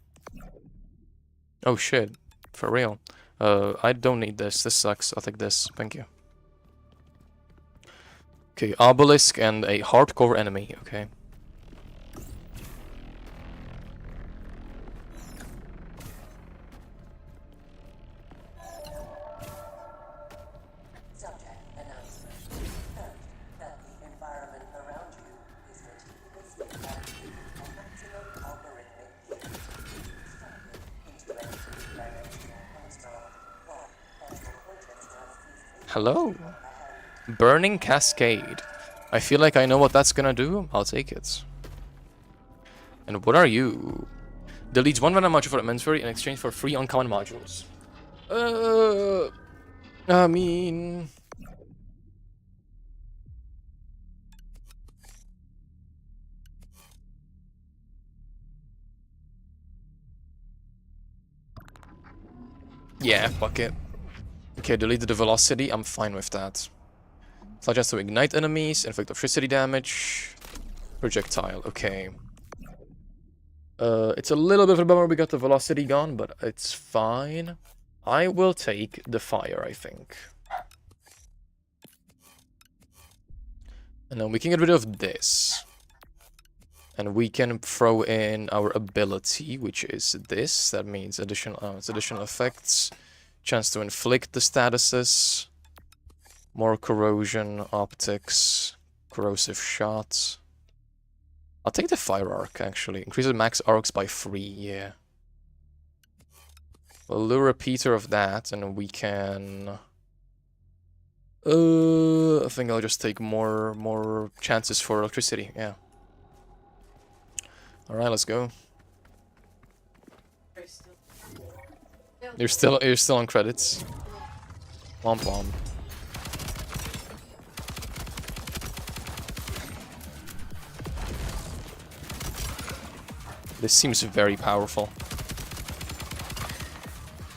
S1: Oh shit. For real. I don't need this. This sucks. I'll take this. Thank you. Okay, obelisk and a hardcore enemy. Okay.
S5: Subject announcement. Note that the environment around you is meticulously calculated for maximum algorithmic gain. Structured into a three-dimensional construct. One that will purchase now feasible.
S1: Hello. Burning Cascade. I feel like I know what that's gonna do. I'll take it. And what are you? Deletes one random module from inventory in exchange for free uncommon modules. I mean... yeah, fuck it. Okay, delete the velocity. I'm fine with that. Such as to ignite enemies, inflict electricity damage, projectile. Okay. It's a little bit of a bummer we got the velocity gone, but it's fine. I will take the fire, I think. And then we can get rid of this. And we can throw in our ability, which is this. That means it's additional effects. Chance to inflict the statuses. More corrosion, optics, corrosive shots. I'll take the fire arc, actually. Increases max arcs by 3, yeah. We'll do a repeater of that, and we can... I think I'll just take more chances for electricity, yeah. Alright, let's go. You're still on credits. Womp womp. This seems very powerful.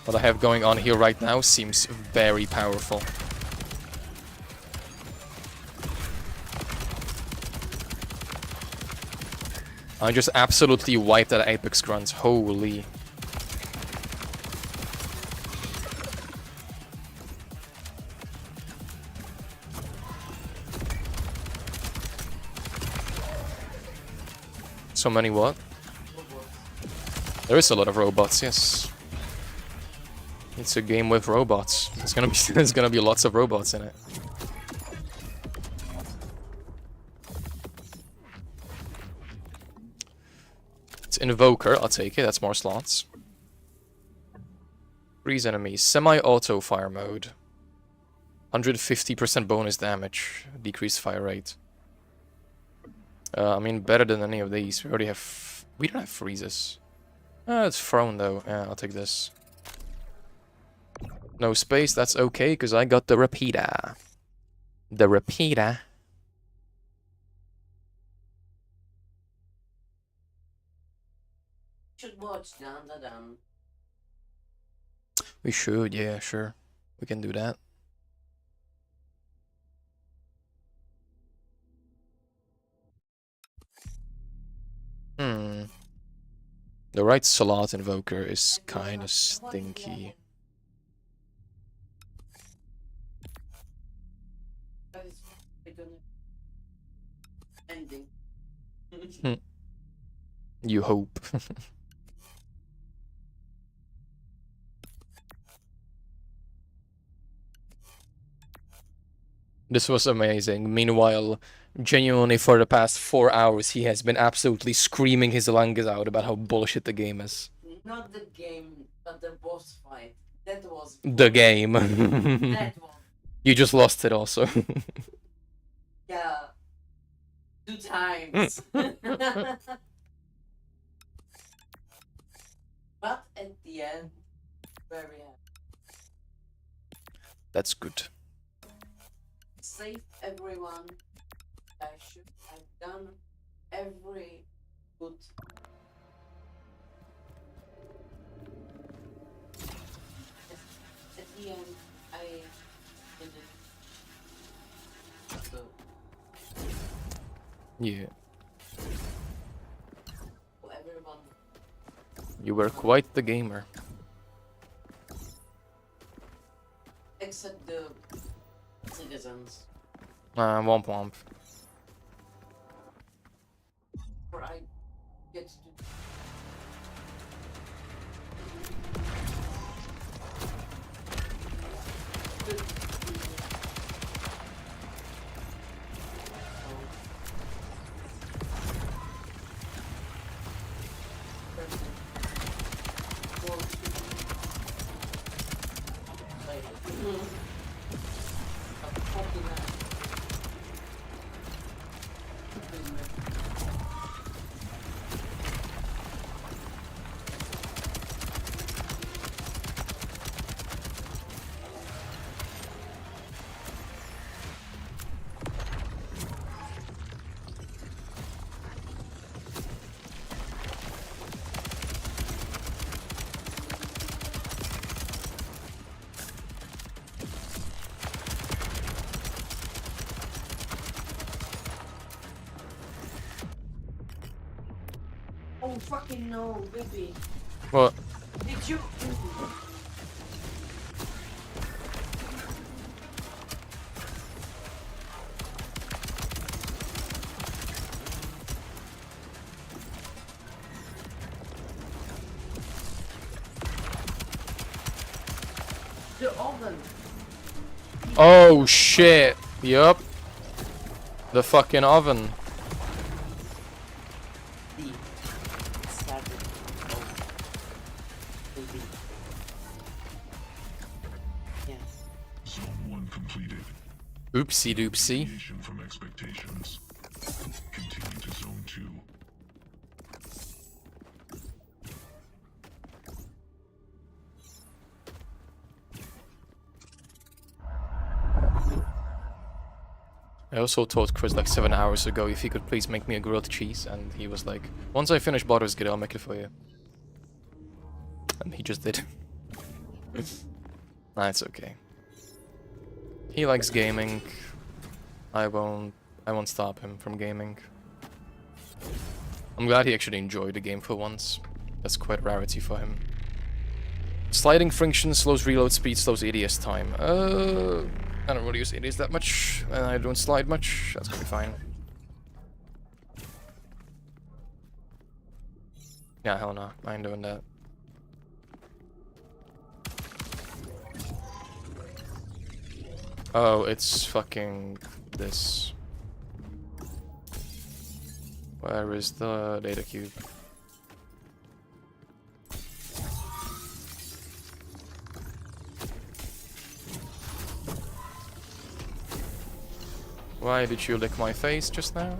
S1: What I have going on here right now seems very powerful. I just absolutely wiped that Apex Grunt. Holy. So many what?
S3: Robots.
S1: There is a lot of robots, yes. It's a game with robots. There's gonna be there's gonna be lots of robots in it. It's Invoker, I'll take it, that's more slots. Freeze enemies, semi-auto fire mode. 150% bonus damage, decreased fire rate. I mean, better than any of these. We already have... We don't have freezes. It's thrown though. Yeah, I'll take this. No space, that's okay, because I got the repeater. The repeater.
S3: Should watch Down the Down.
S1: We should, yeah, sure. We can do that. The right slot invoker is kind of stinky.
S3: That is we're gonna ending.
S1: You hope. This was amazing. Meanwhile, genuinely for the past 4 hours, he has been absolutely screaming his lungs out about how bullshit the game is.
S3: Not the game, but the boss fight. That was
S1: The game.
S3: that one.
S1: You just lost it also.
S3: Yeah. 2 times. But at the end, very happy.
S1: That's good.
S3: Saved everyone. I've done every good. At the end, I did it. So,
S1: Yeah.
S3: for everyone.
S1: You were quite the gamer.
S3: Except the citizens.
S1: Womp womp.
S3: Where I get to do. Oh fucking no, baby.
S1: What?
S3: Did you? The oven.
S1: Oh shit. Yup. The fucking oven.
S3: Started. Oh. Baby. Yeah.
S4: Zone 1 completed.
S1: Oopsie doopsie.
S4: Deviation from expectations. Continue to Zone 2.
S1: I also told Kris like 7 hours ago if he could please make me a grilled cheese, and he was like, once I finish Baldur's Gate, I'll make it for you. And he just did. Nah, it's okay. He likes gaming. I won't stop him from gaming. I'm glad he actually enjoyed the game for once. That's quite a rarity for him. Sliding friction slows reload speed, slows ADS time. I don't really use ADS that much, and I don't slide much. That's gonna be fine. Yeah, hell no. I ain't doing that. Oh, it's fucking this. Where is the data cube? Why did you lick my face just now?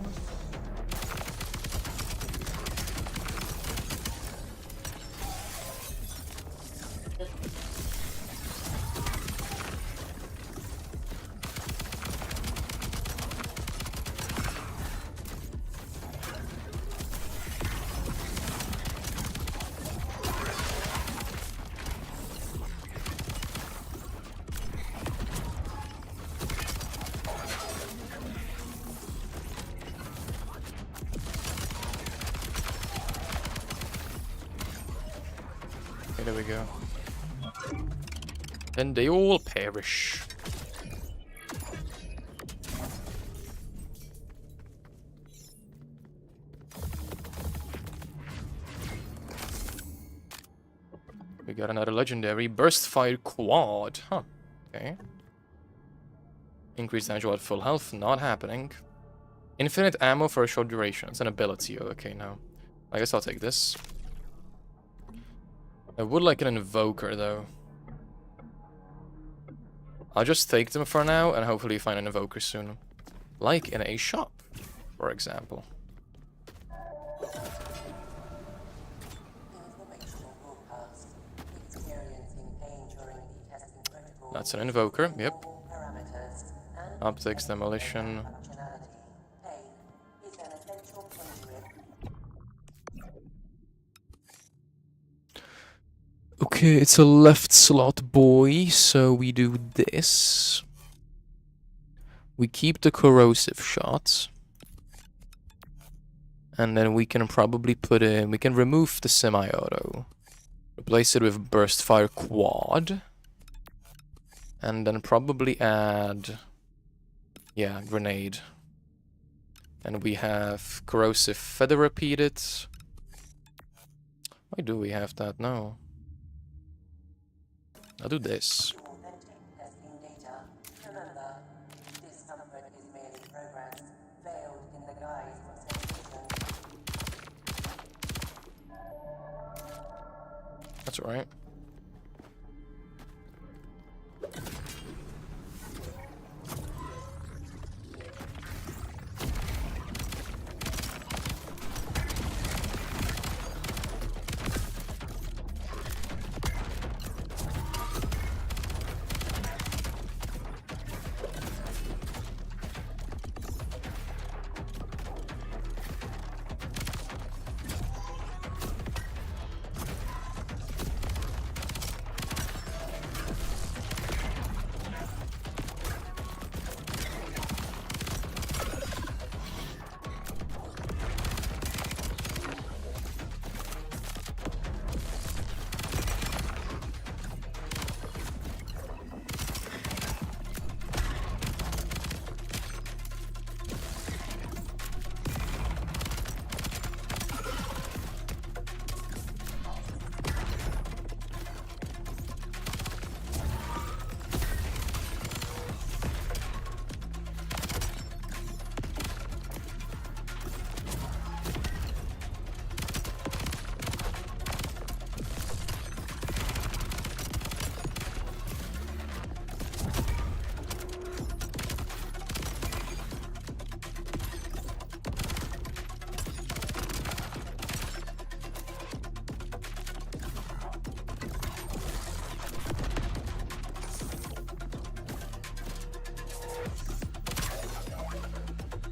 S1: Okay, there we go. Then they all perish. We got another legendary burst fire quad. Huh. Okay. Increased damage while at full health, not happening. Infinite ammo for a short duration. It's an ability. Oh, okay, no. I guess I'll take this. I would like an invoker though. I'll just take them for now and hopefully find an invoker soon. Like in a shop, for example. That's an invoker, yep. Optics, demolition. Okay, it's a left slot boy, so we do this. We keep the corrosive shots. And then we can probably put in, we can remove the semi-auto. Replace it with burst fire quad. And then probably add, yeah, grenade. And we have corrosive feather repeated. Why do we have that now? I'll do this. That's alright.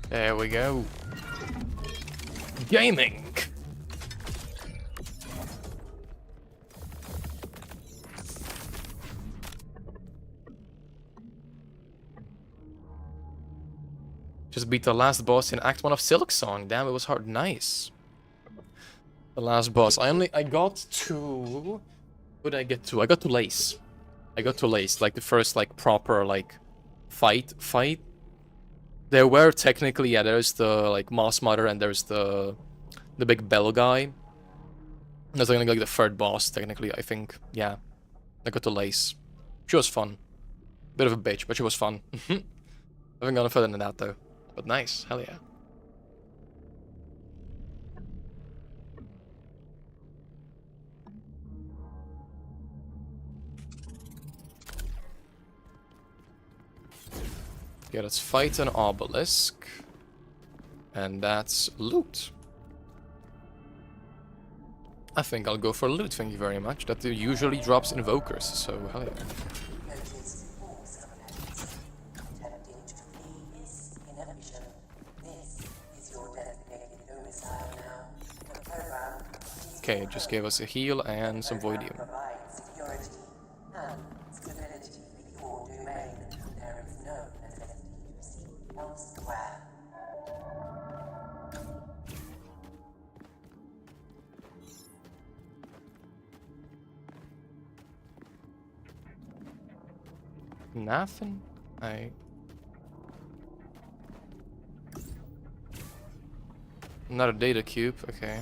S1: There we go. Gaming. Just beat the last boss in Act 1 of Silk Song. Damn, it was hard. Nice. The last boss. I got to... What did I get to? I got to Lace. I got to Lace. Like the first like proper like fight. There were technically, yeah, there's the like Moss Mother and there's the big bell guy. That's like the third boss, technically, I think. Yeah. I got the lace. She was fun. Bit of a bitch, but she was fun. Haven't gone further than that, though. But nice. Hell yeah. Yeah, let's fight an obelisk. And that's loot. I think I'll go for loot, thank you very much. That usually drops invokers, so hell yeah.
S5: Notice all subheads. Attempting to flee is inefficient. This is your designated domicile now. The program
S1: Okay, it just gave us a heal and some voidium.
S5: provides security and stability for your domain. There is no necessity to seek elsewhere.
S1: Nothing? Not a data cube, okay.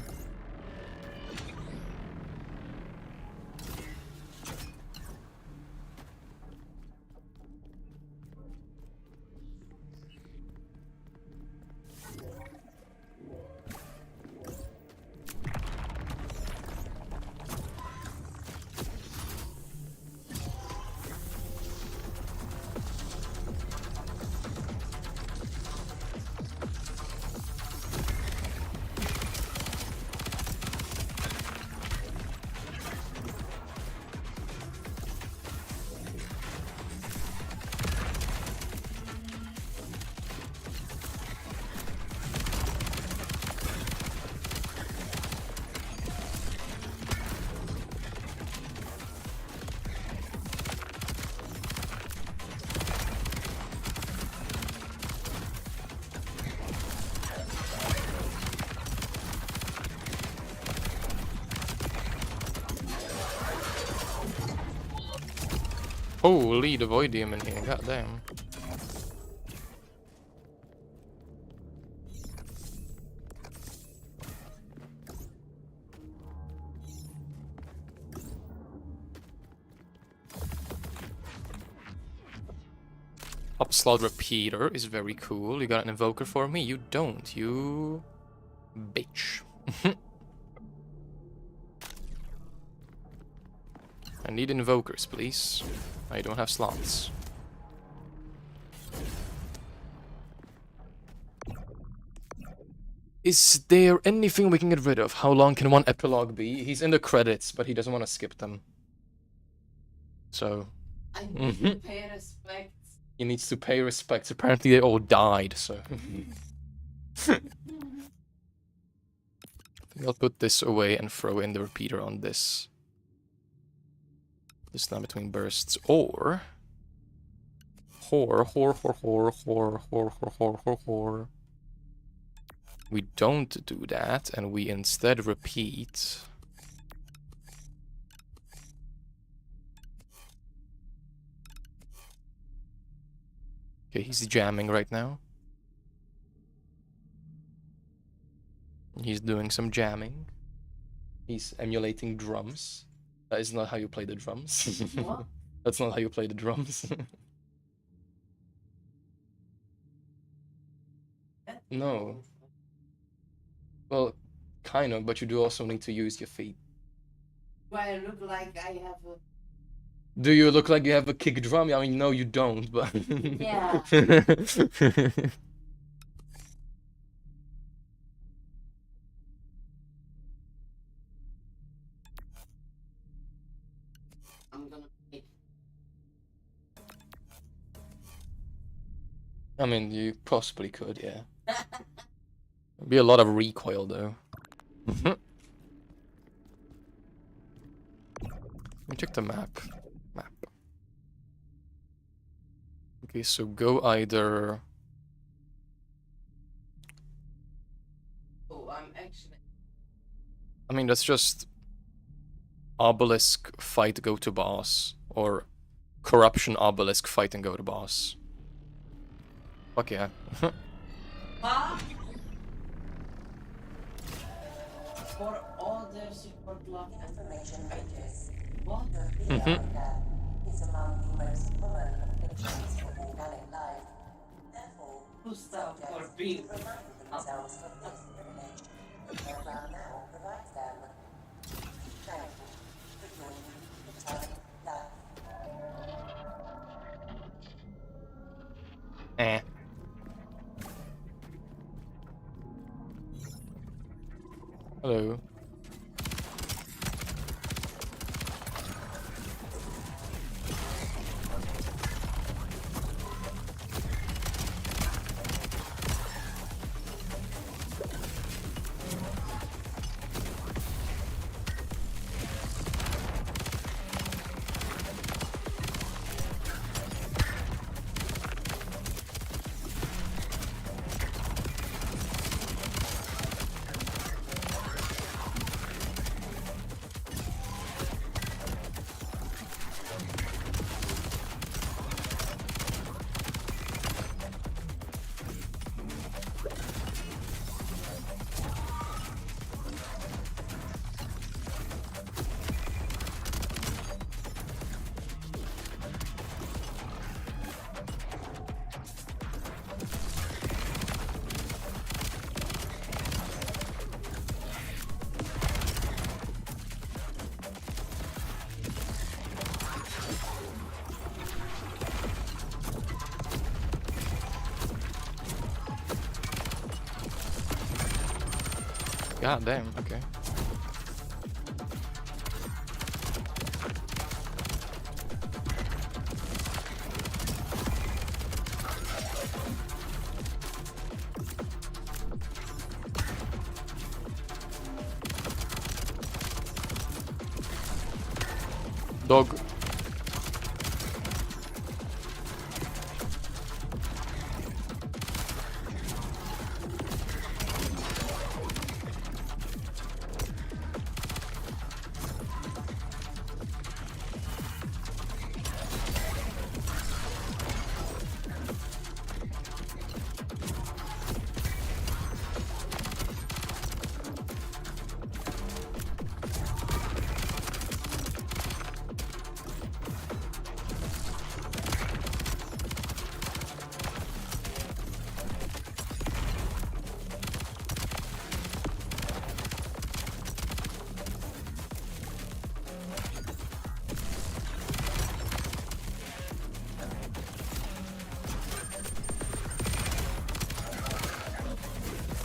S1: Holy, the voidium in here, goddamn. Upslot repeater is very cool. You got an invoker for me? You don't, you bitch. I need invokers, please. I don't have slots. Is there anything we can get rid of? How long can one epilogue be? He's in the credits, but he doesn't want to skip them. So...
S3: I need to pay respect.
S1: He needs to pay respects. Apparently they all died, so... I think I'll put this away and throw in the repeater on this. This now between bursts, or... We don't do that, and we instead repeat... Okay, he's jamming right now. He's doing some jamming. He's emulating drums. That is not how you play the drums.
S3: What?
S1: That's not how you play the drums. No. Well, kind of, but you do also need to use your feet.
S3: Do I look like I have a...
S1: Do you look like you have a kick drum? I mean, no, you don't, but...
S3: Yeah. I'm gonna pay.
S1: I mean, you possibly could, yeah. There'd be a lot of recoil, though. Let me check the map. Okay, so go either...
S3: Oh, I'm actually...
S1: I mean, that's just... Obelisk, fight, go to boss. Or Corruption, Obelisk, fight and go to boss. Fuck yeah.
S3: Huh? For all their support love and
S5: Information pages.
S3: what?
S5: The VR gap is among the most common afflictions of organic life. Therefore,
S3: Who stop for
S5: subjects
S3: being
S5: should remind themselves of this privilege. Program now provides them. Thank you for joining the Talent Life.
S1: Eh. Hello. God damn, okay. Dog.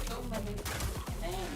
S3: So many things.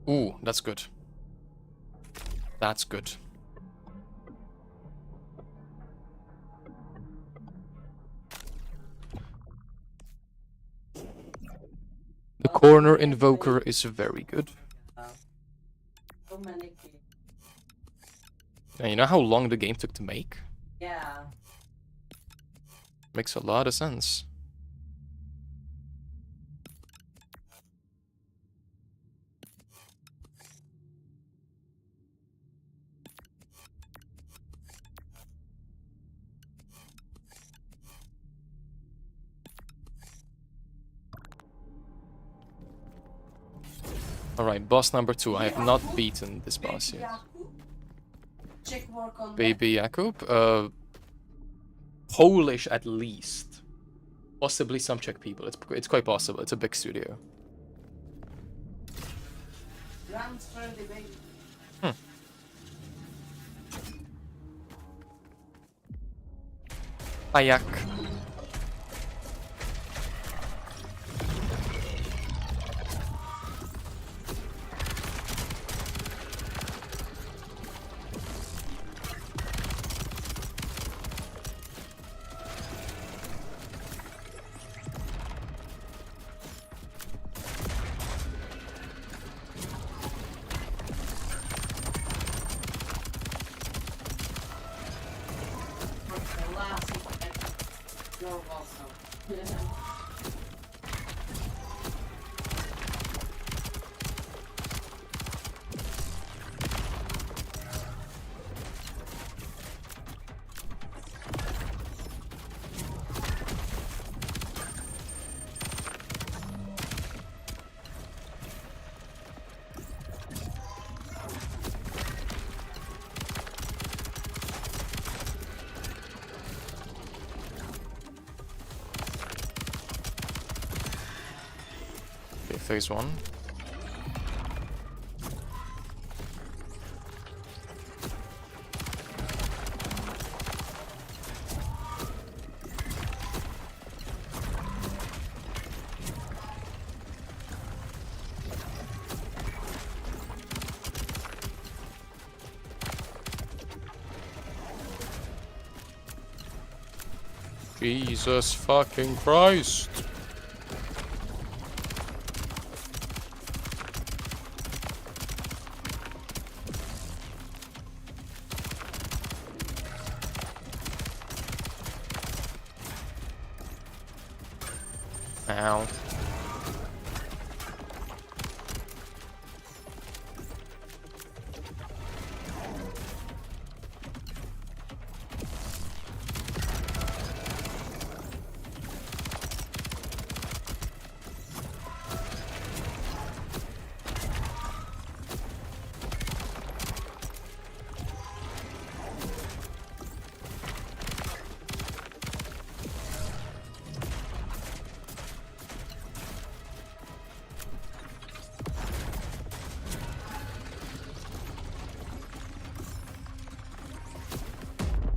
S1: Ooh, that's good. That's good. The corner invoker is very good.
S3: So many kids.
S1: And you know how long the game took to make?
S3: Yeah.
S1: Makes a lot of sense. Alright, boss number 2. I have not beaten this boss
S3: Baby
S1: yet.
S3: Jakub? Check work on
S1: Baby Jakub? Polish at least. Possibly some Czech people. It's quite possible. It's a big studio.
S3: that. Transfer the baby.
S1: Pajak.
S3: You're welcome.
S1: Okay, phase 1. Jesus fucking Christ. Ow.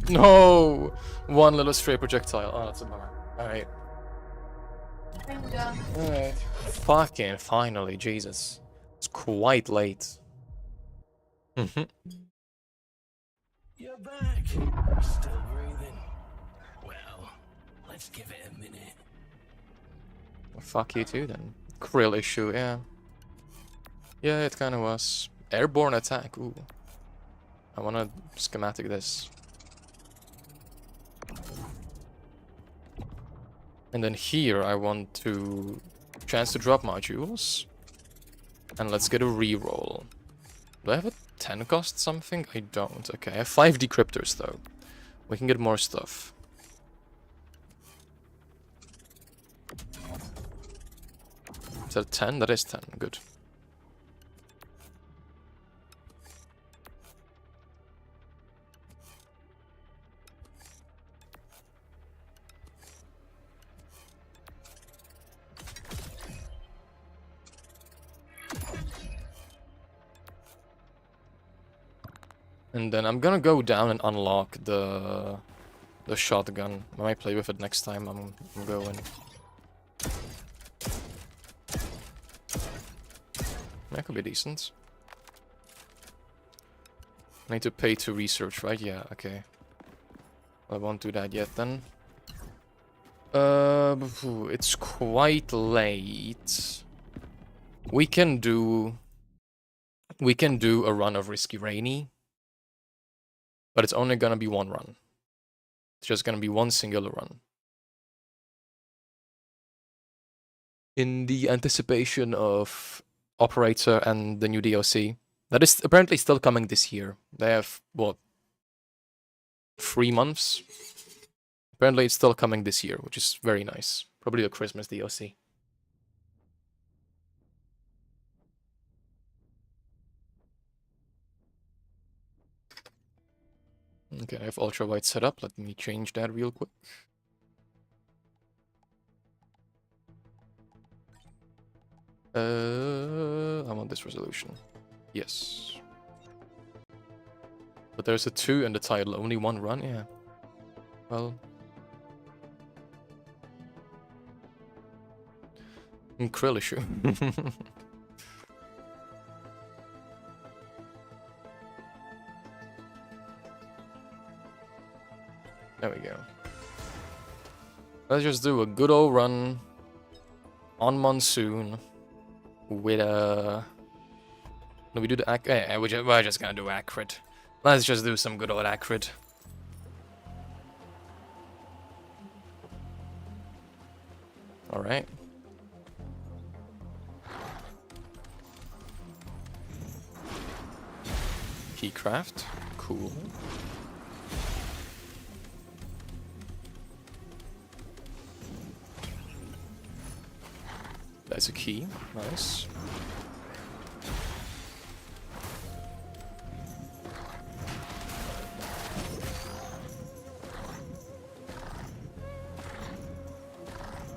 S1: No! One little stray projectile. Oh, that's a bummer. Alright.
S3: I'm done.
S1: Alright. Fucking finally, Jesus. It's quite late. Mhm.
S4: You're back. Still breathing. Well, let's give it a minute.
S1: Fuck you too then. Krill issue, yeah. Yeah, it kinda was. Airborne attack, ooh. I wanna schematic this. And then here I want to chance to drop modules. And let's get a reroll. Do I have a 10 cost something? I don't. Okay, I have 5 decryptors though. We can get more stuff. Is that 10? That is 10. Good. And then I'm gonna go down and unlock the shotgun. I might play with it next time I'm going. That could be decent. I need to pay to research, right? Yeah, okay. I won't do that yet then. It's quite late. We can do a run of Risky Rainy. But it's only gonna be one run. It's just gonna be one singular run. In the anticipation of Operator and the new DLC. That is apparently still coming this year. They have, what, 3 months? Apparently it's still coming this year, which is very nice. Probably a Christmas DLC. Okay, I have ultra wide set up. Let me change that real quick. I want this resolution. Yes. But there's a 2 in the title. Only one run? Yeah. Well. Krill issue. There we go. Let's just do a good old run on Monsoon with a... No, we do the we're just gonna do Acrid. Let's just do some good old Acrid. Alright. Keycraft. Cool. That's a key. Nice.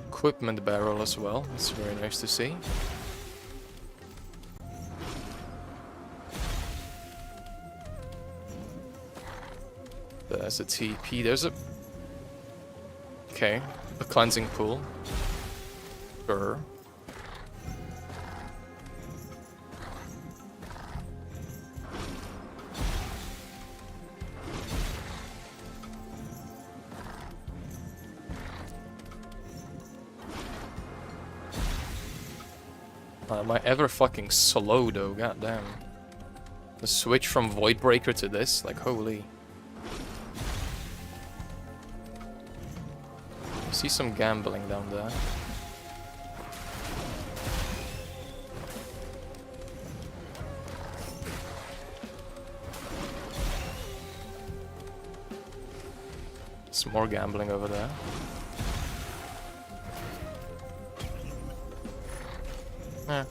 S1: Equipment barrel as well. That's very nice to see. There's a TP. There's a... Okay. A cleansing pool. Sure. Am I ever fucking slow though? Goddamn. The switch from Voidbreaker to this, like holy. I see some gambling down there. Some more gambling over there. Eh.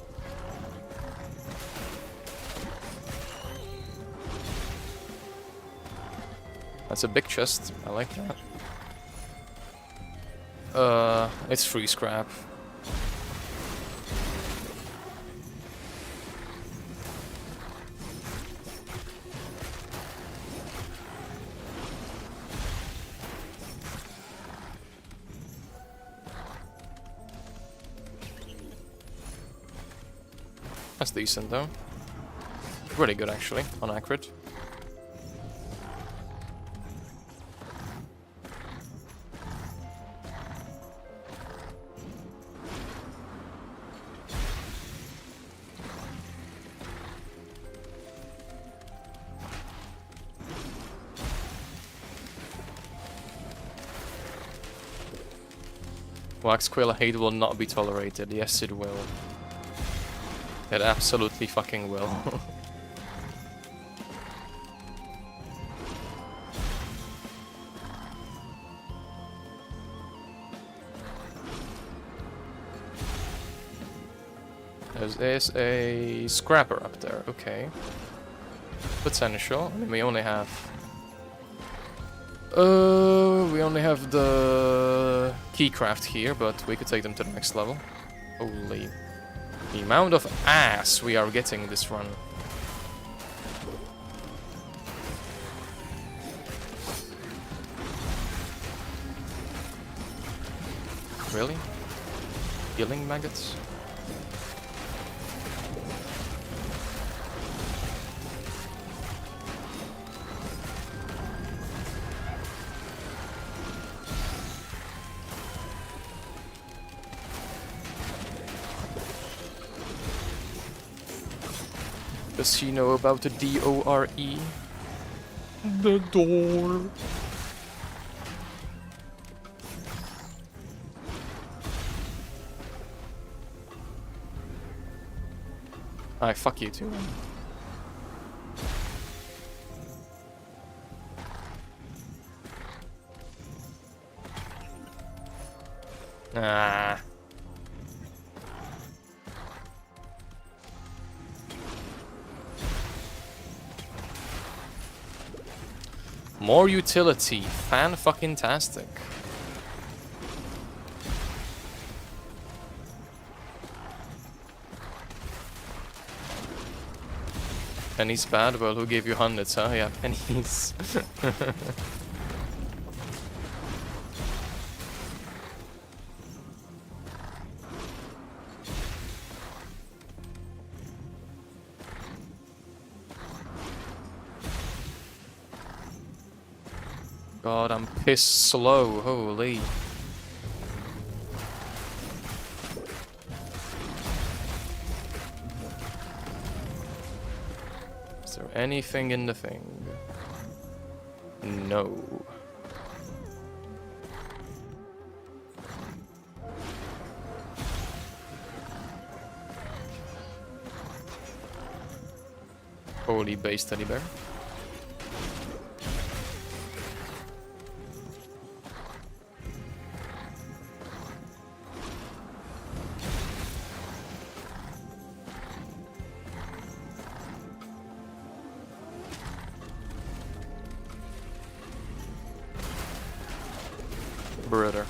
S1: That's a big chest. I like that. It's free scrap. That's decent though. Really good actually, on accurate. Wax Quill hate will not be tolerated. Yes, it will. It absolutely fucking will. There's a scrapper up there. Okay. Potential. I mean, we only have the keycraft here, but we could take them to the next level. Holy. The amount of ass we are getting this run. Really? Healing maggots? Does he know about the D-O-R-E? The door. Alright, fuck you too. Ah. More utility, fan-fucking-tastic. Penny's bad? Well, who gave you hundreds, huh? Yeah, pennies. God, I'm pissed slow, holy. Is there anything in the thing? No. Holy base teddy bear. Brother.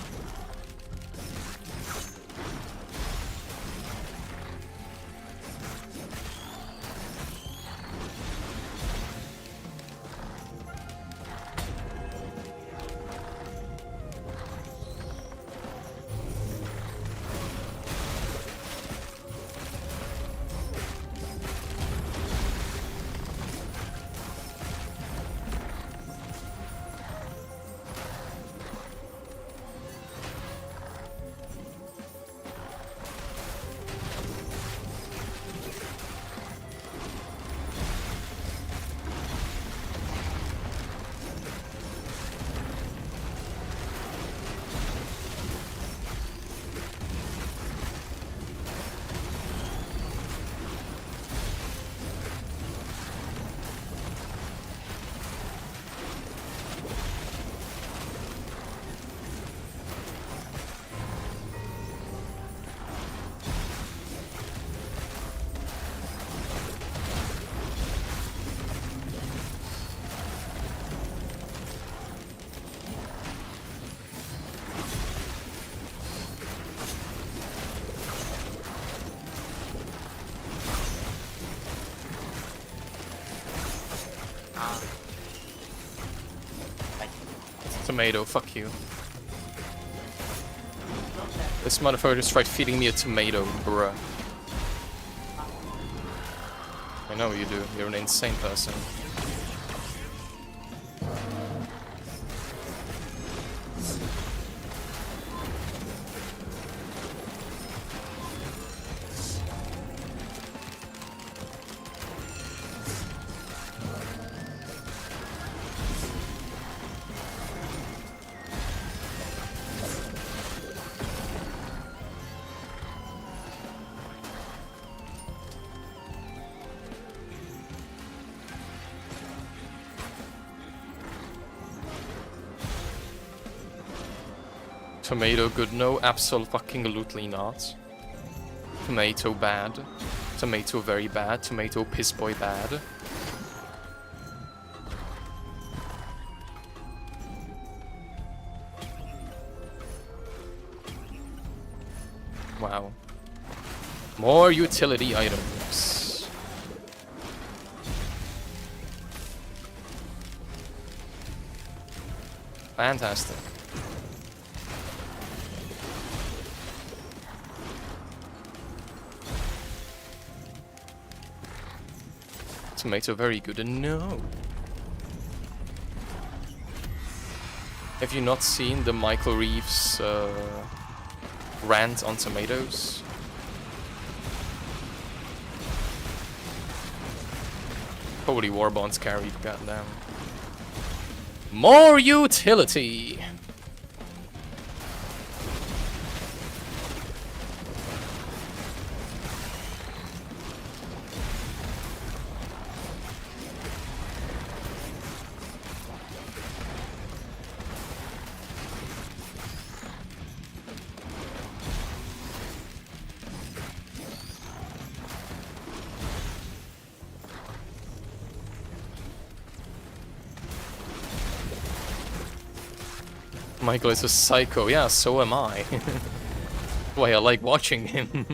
S1: Tomato, fuck you. This motherfucker just tried feeding me a tomato, bruh. I know you do, you're an insane person. Tomato good? No, absolutely not. Tomato bad. Tomato very bad. Tomato piss boy bad. Wow. More utility items. Fantastic. Tomato very good and no. Have you not seen the Michael Reeves rant on tomatoes? Holy Warbonds carried, goddamn. More utility! Michael is a psycho. Yeah, so am I. Why I like watching him.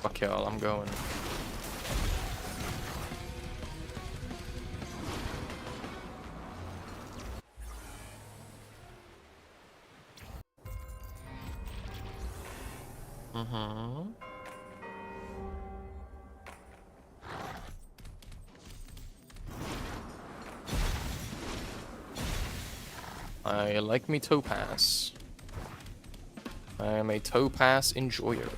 S1: Fuck y'all, I'm going. Mm-hmm. I like me topaz. I am a topaz enjoyer.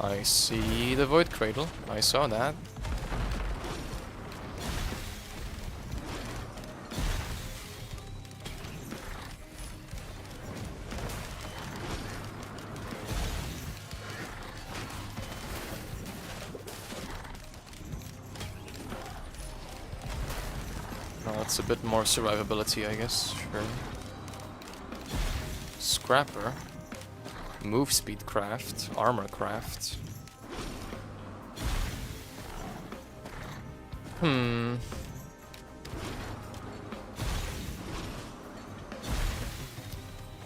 S1: I see the Void Cradle. I saw that. Well, that's a bit more survivability, I guess. Sure. Scrapper. Move speed craft. Armor craft.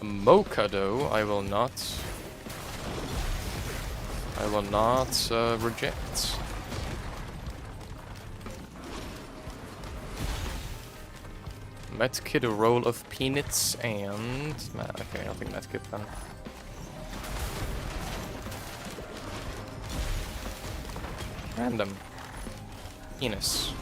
S1: Mocha, though, I will not reject. Medkit, a roll of peanuts, and... okay, nothing medkit then. Random. Penis.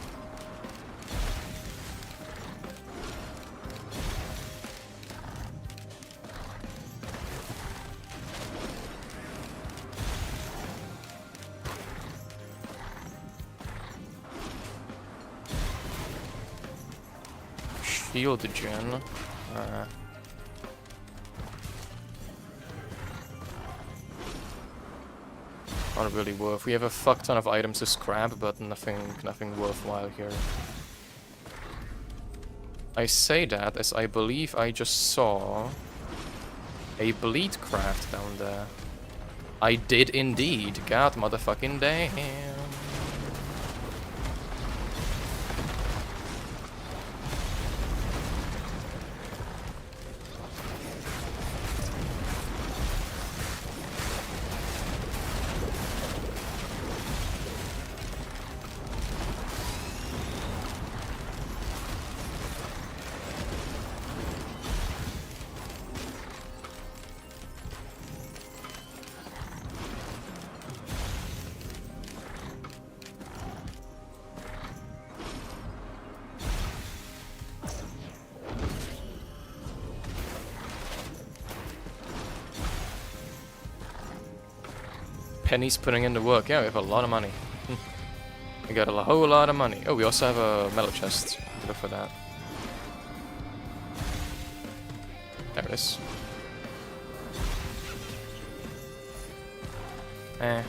S1: Shield gen. Not really worth. We have a fuck ton of items to scrap, but nothing worthwhile here. I say that as I believe I just saw a bleed craft down there. I did indeed. God motherfucking damn. Penny's putting in the work. Yeah, we have a lot of money. We got a whole lot of money. Oh, we also have a metal chest. Look for that. There it is. Eh.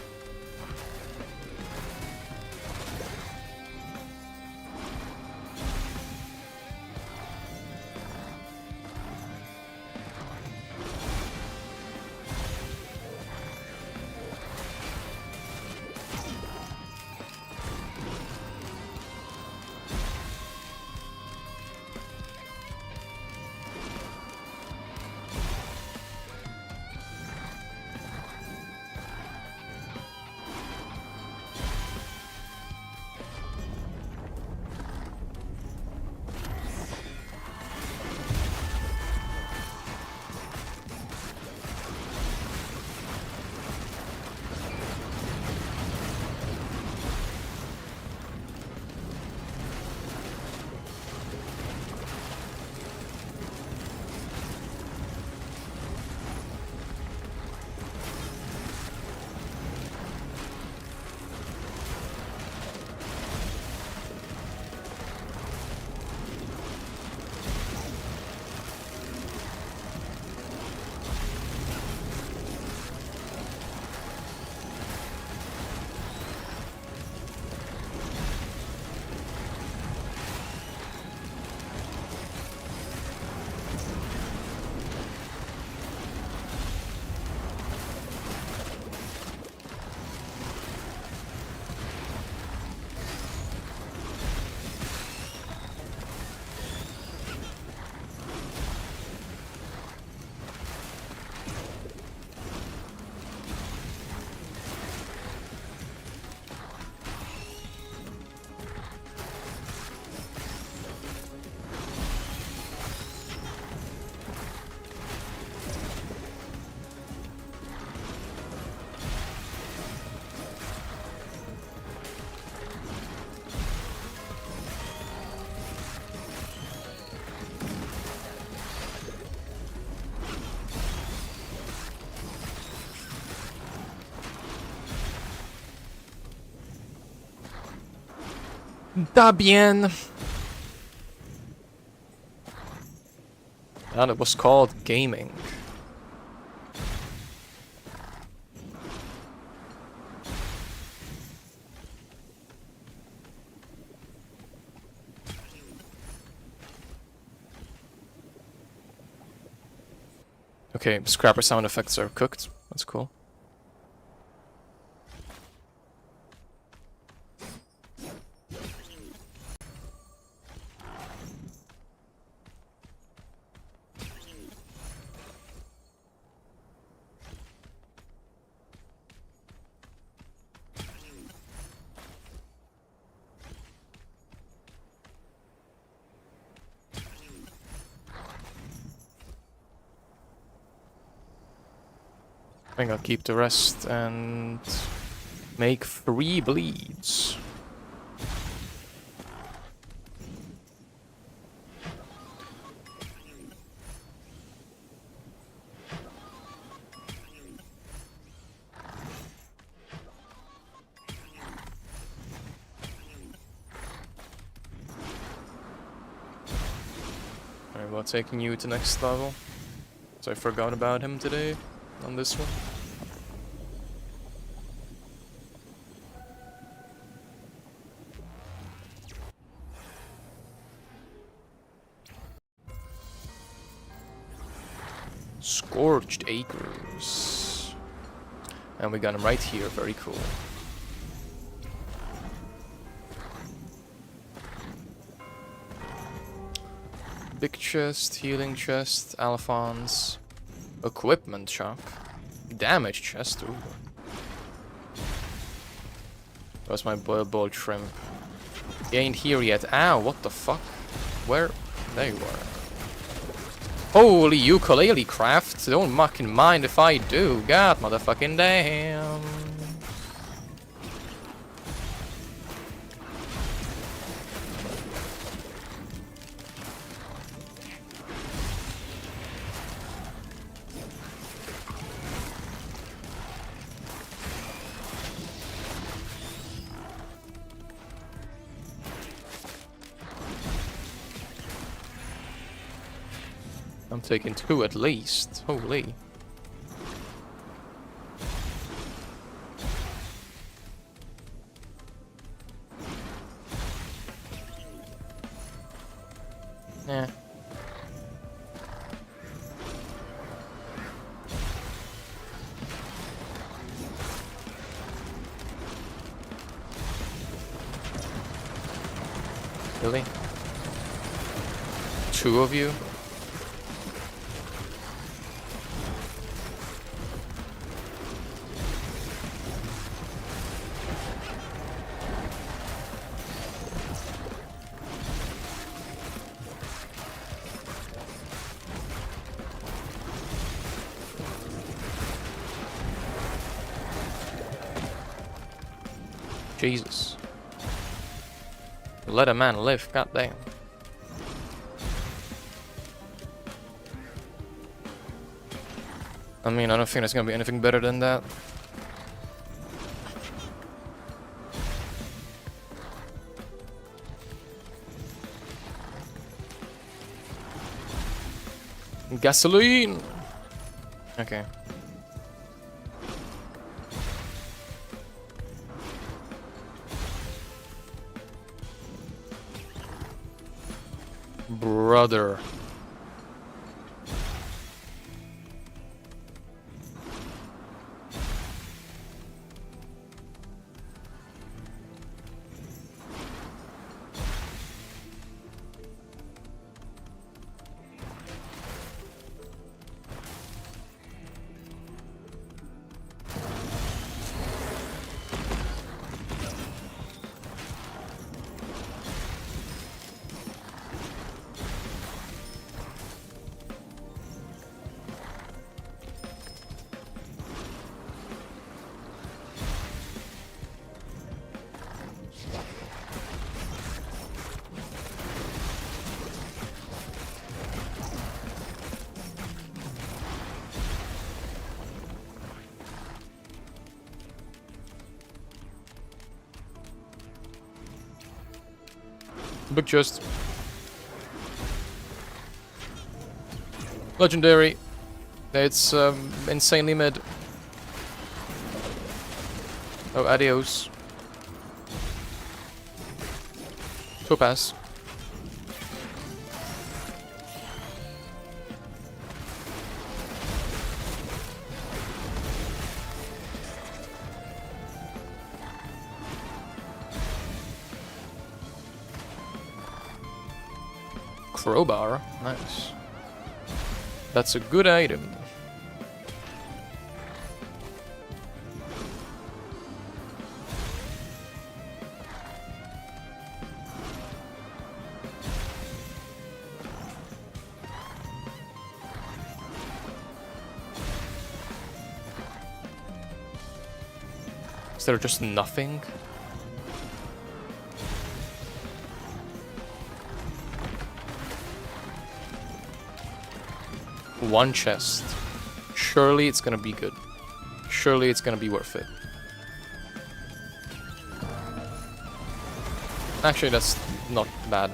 S1: Da bien. And it was called gaming. Okay, scrapper sound effects are cooked. That's cool. I think I'll keep the rest and make 3 bleeds. Alright, well, taking you to next level. So I forgot about him today on this one. Scorched Acres. And we got him right here, very cool. Big chest, healing chest, Alphons, equipment shop, damage chest, ooh. Where's my boiled shrimp? He ain't here yet. Ow, what the fuck? Where? There you are. Holy ukulele craft, don't fucking mind if I do. God motherfucking damn. I'm taking 2 at least. Holy. Yeah. Really? 2 of you? Jesus. Let a man live, goddamn. I mean, I don't think there's gonna be anything better than that. Gasoline! Okay. Brother. Big chest. Legendary. It's insanely mid. Oh, adios. Topaz. Crowbar. Nice. That's a good item. Is there just nothing? One chest. Surely it's gonna be good. Surely it's gonna be worth it. Actually, that's not bad.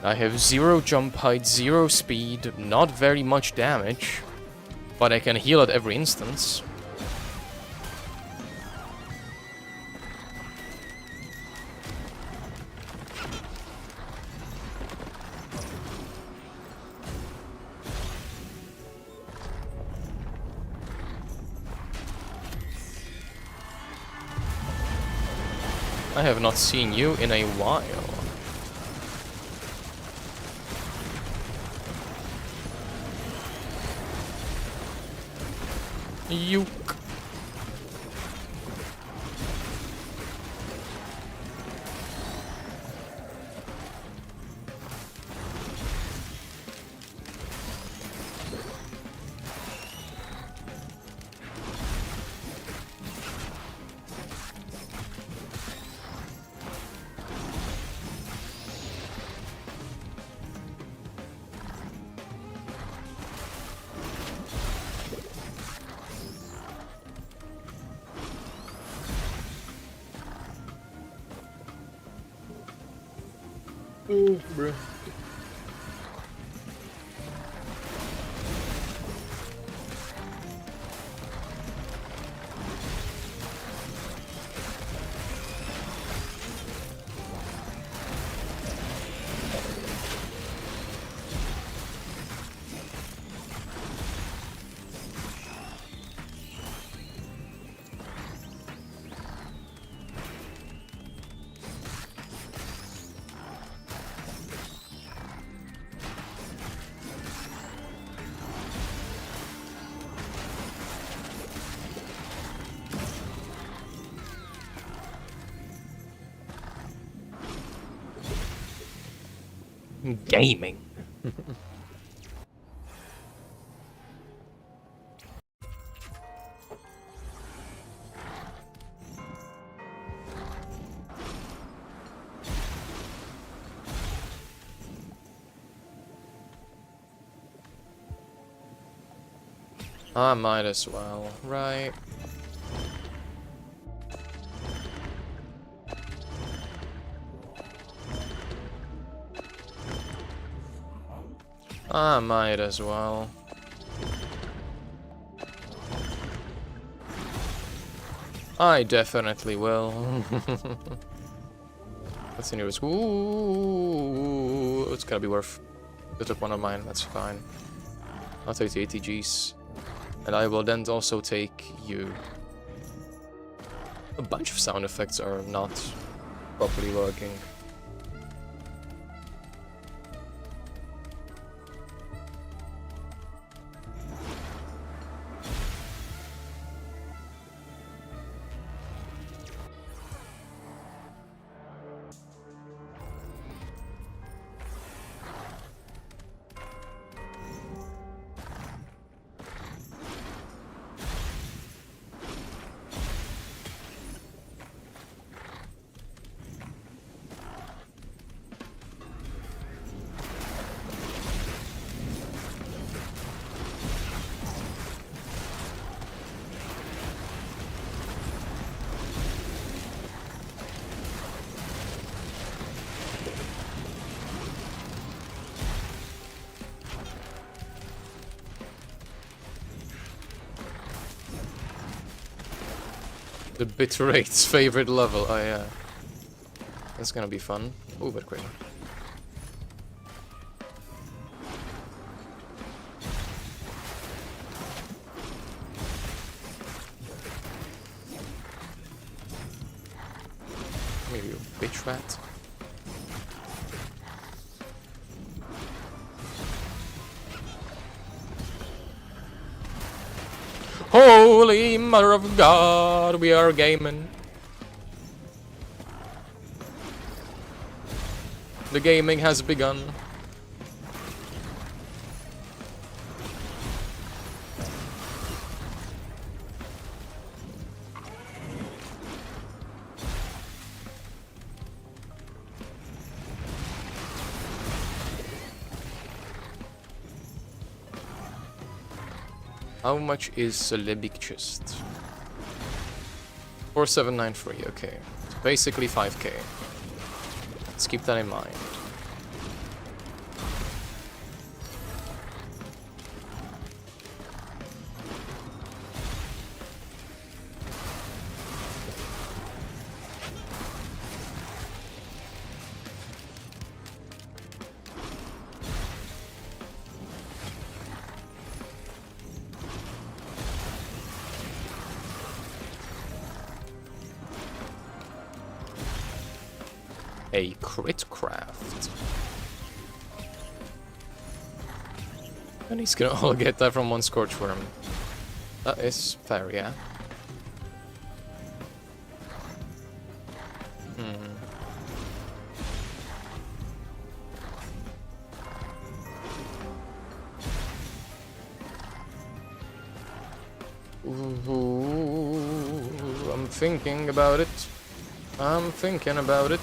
S1: I have 0 jump height, 0 speed, not very much damage, but I can heal at every instance. I have not seen you in a while. Yuck. Bruh. Gaming. I might as well, right? I might as well. I definitely will. Let's see news. Ooh, it's gonna be worth. They took one of mine, that's fine. I'll take the ATGs. And I will then also take you. A bunch of sound effects are not properly working. The Biterate's favorite level. Oh yeah. That's gonna be fun. Oh, but quick. Maybe you bitch rat. Holy Mother of God, we are gaming. The gaming has begun. How much is a Libic chest? 4793, okay. So basically 5k. Let's keep that in mind. A crit craft. And he's gonna all get that from one scorch worm. That is fair, yeah. Ooh, I'm thinking about it. I'm thinking about it.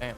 S1: Damn.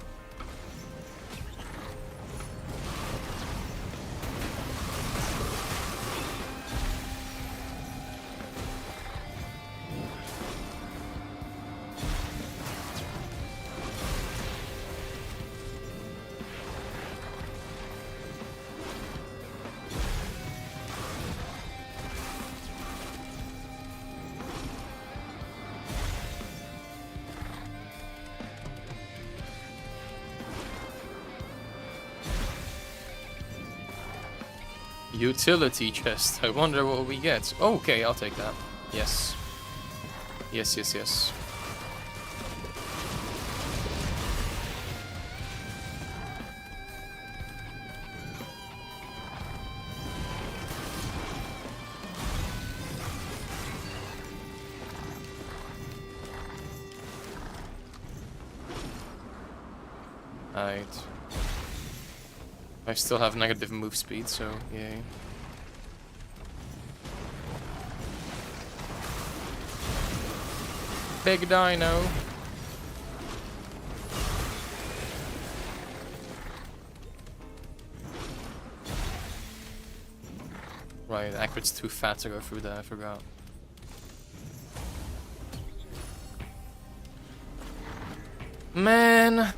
S1: Utility chest. I wonder what we get. Okay, I'll take that. Yes. Yes, yes, yes. Right. I still have negative move speed, so yay. Big dino. Right, Acrid's too fat to go through that, I forgot. Man!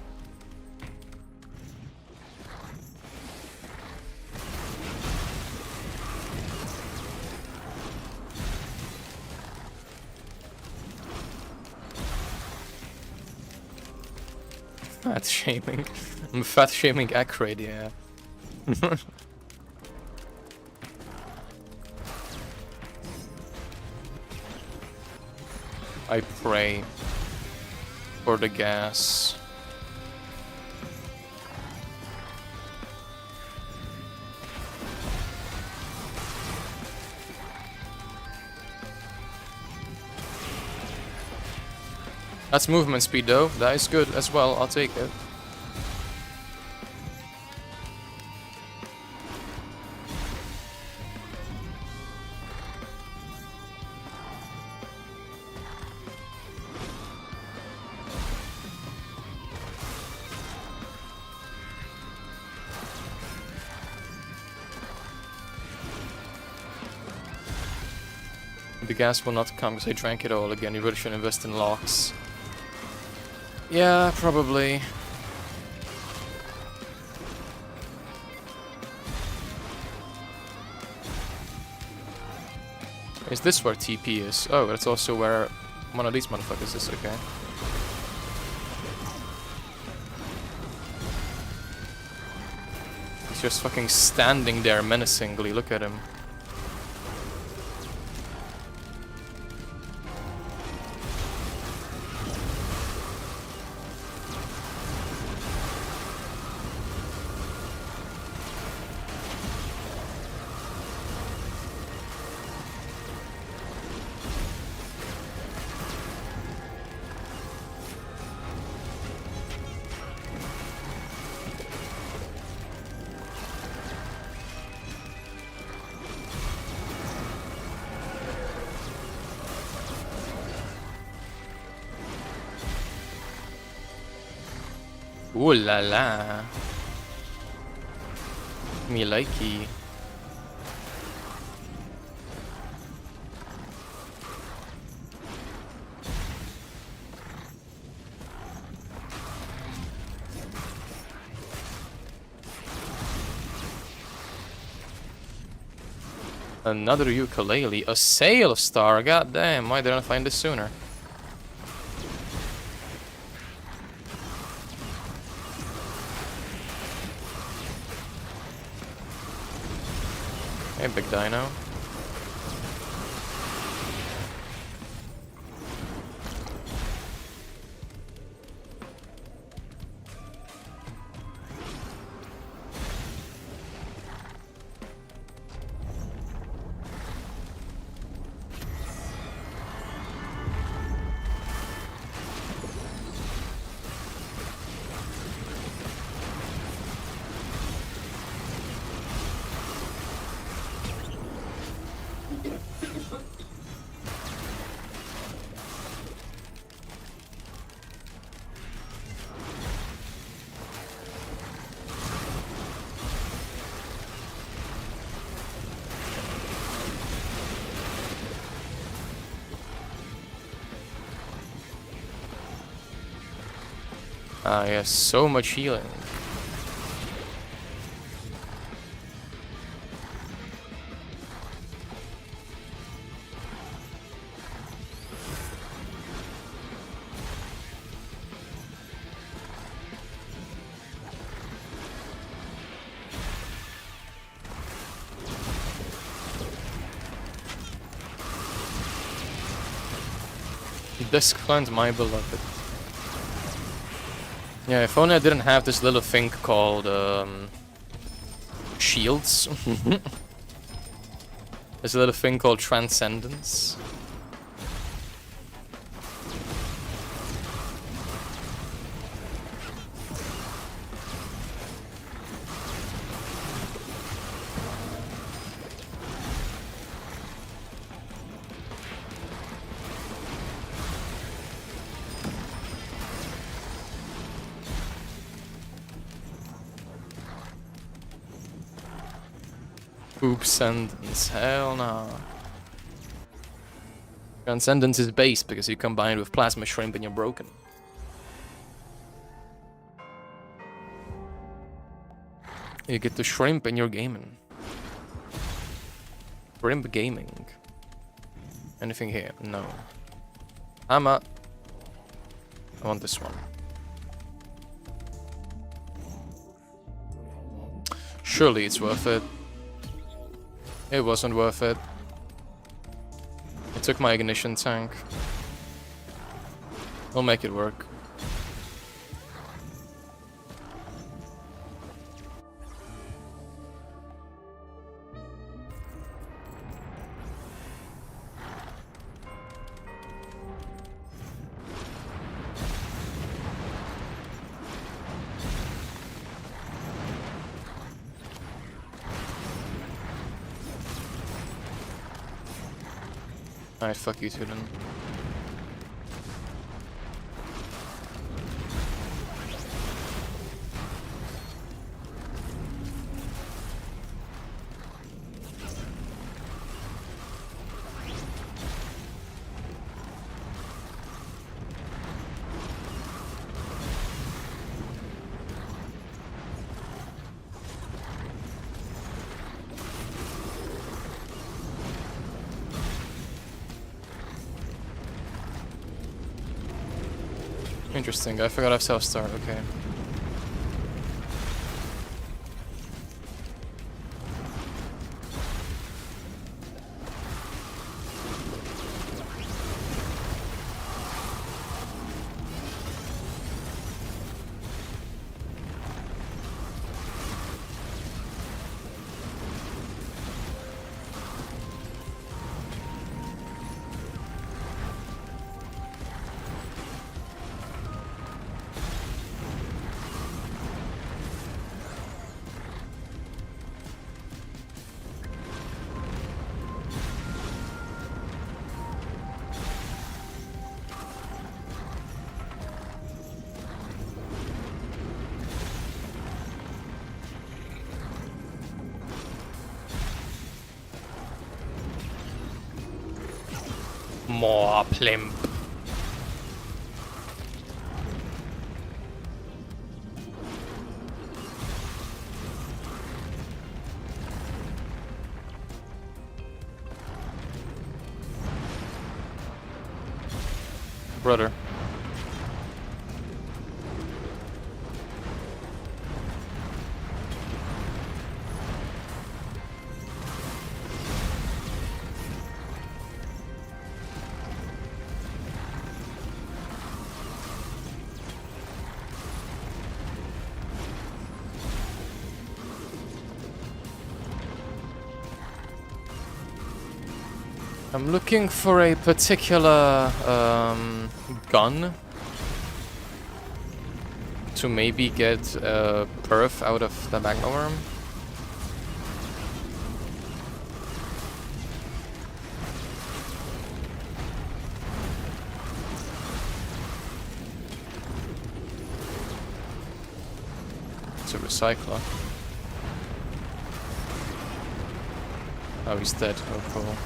S1: Fat shaming. I'm fat shaming Acrid, yeah. I pray for the gas. That's movement speed though. That is good as well. I'll take it. The gas will not come because I drank it all again. You really should invest in locks. Yeah, probably. Is this where TP is? Oh, that's also where one of these motherfuckers is, okay. He's just fucking standing there menacingly, look at him. Ooh la la. Me likey. Another ukulele, a sail star, god damn, why didn't I find this sooner? Hey, big dino. Ah, yes, so much healing. This cleanse my beloved. Yeah, if only I didn't have this little thing called shields. There's a little thing called transcendence. Transcendence, hell no. Transcendence is base because you combine it with plasma shrimp and you're broken. You get the shrimp and you're gaming. Shrimp gaming. Anything here? No. I want this one. Surely it's worth it. It wasn't worth it. It took my ignition tank. We'll make it work. Alright, fuck you two then. Interesting, I forgot I have self-start, okay. More plimp. Brother. I'm looking for a particular gun to maybe get perf out of the magma worm. It's a recycler. Oh, he's dead. Oh, cool.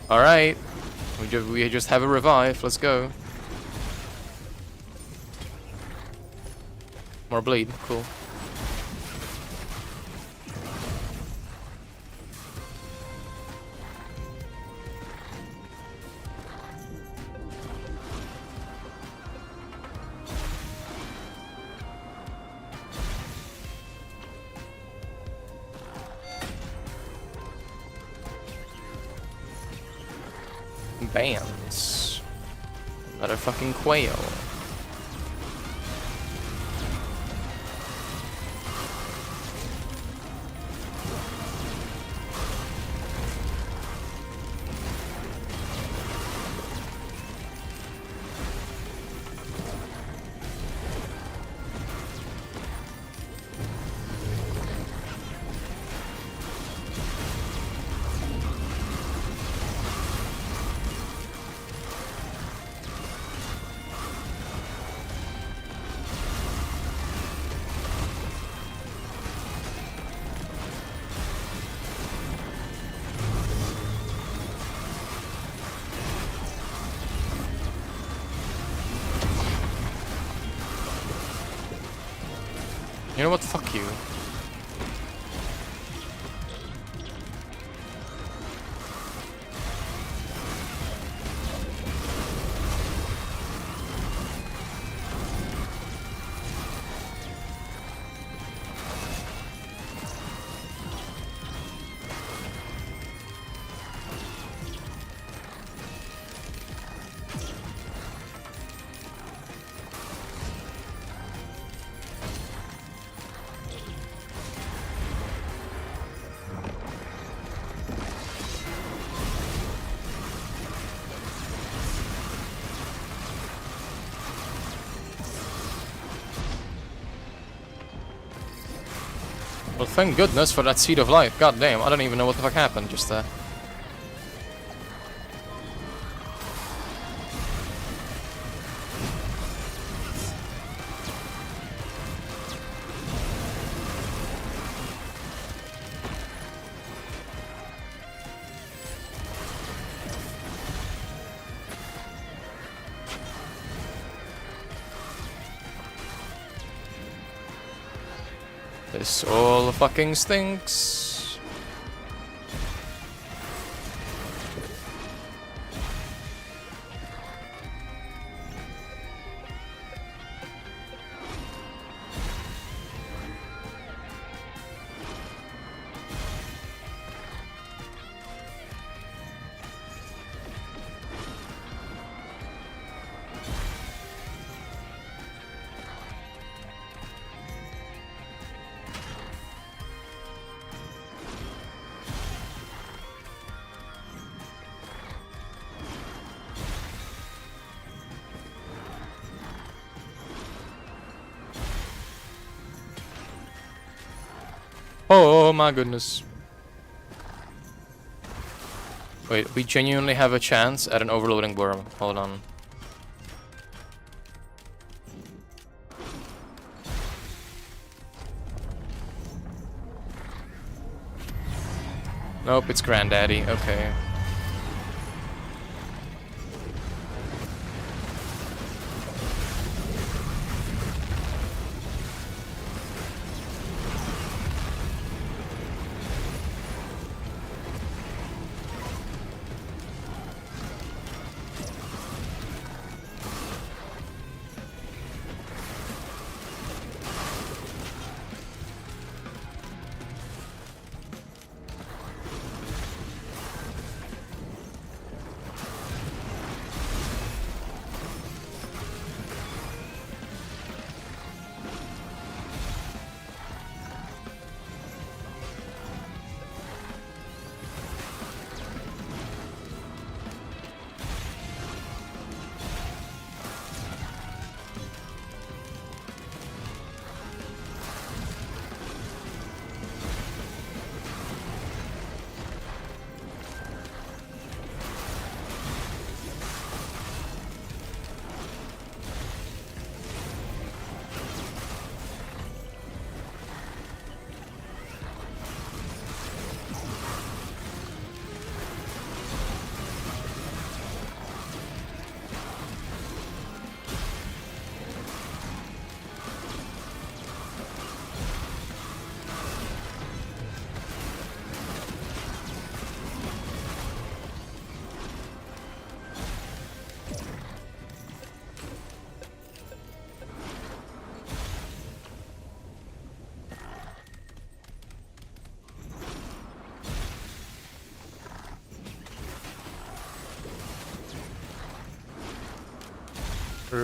S1: Alright, we just have a revive, let's go. More bleed, cool. Bands. Another fucking quail. You know what? Fuck you. Well, thank goodness for that seed of life. God damn, I don't even know what the fuck happened just there. This all fucking stinks. Oh my goodness. Wait, we genuinely have a chance at an overloading worm. Hold on. Nope, it's Granddaddy. Okay.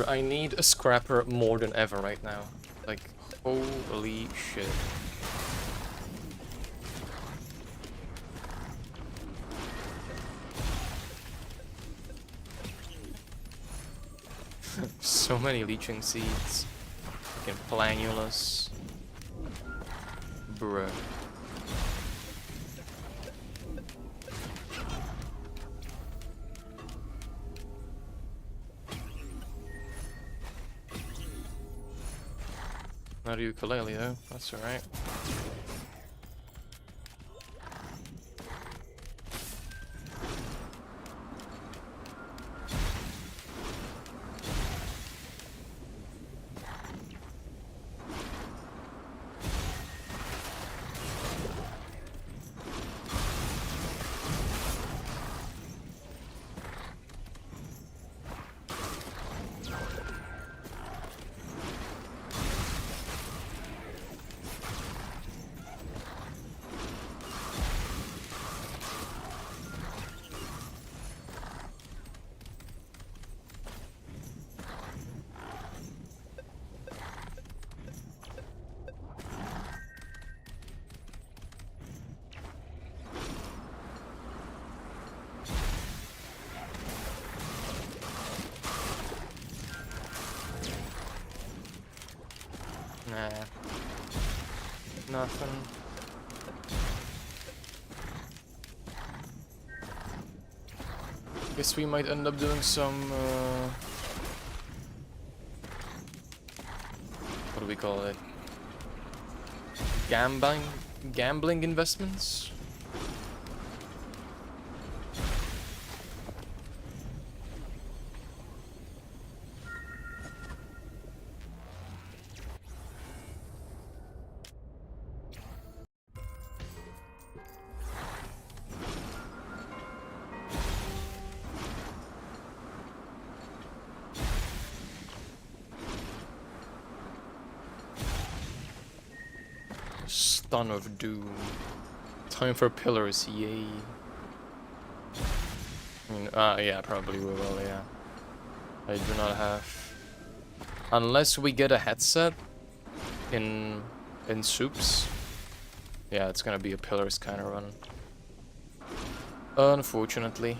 S1: I need a scrapper more than ever right now. Like, holy shit. So many leeching seeds. Fucking plangulus. Bruh. Not a ukulele though, that's alright. Nah. Nothing. Guess we might end up doing some what do we call it? Gambling investments? Stun of Doom. Time for pillars, yay. Yeah, probably we will, yeah. I do not have... Unless we get a headset in soups. Yeah, it's gonna be a pillars kind of run. Unfortunately.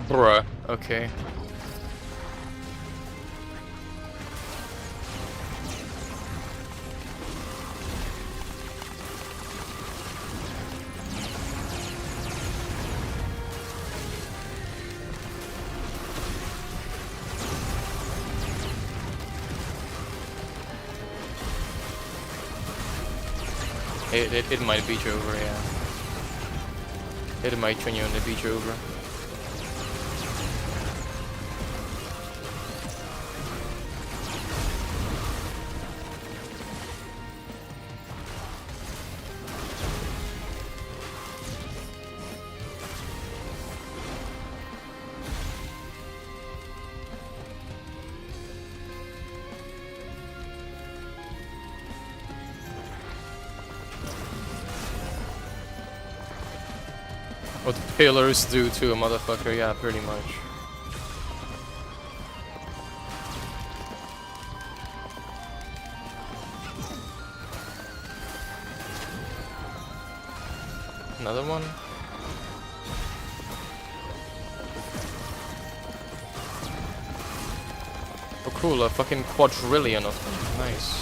S1: Bruh, okay. It might beat you over, yeah. It might genuinely beat you over. What pillars do to a motherfucker, yeah, pretty much. Another one? Oh cool, a fucking quadrillion of them, nice.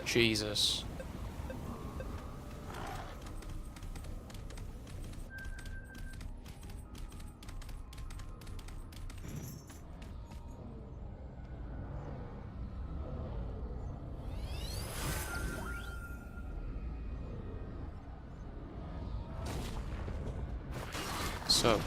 S1: Jesus. What's up?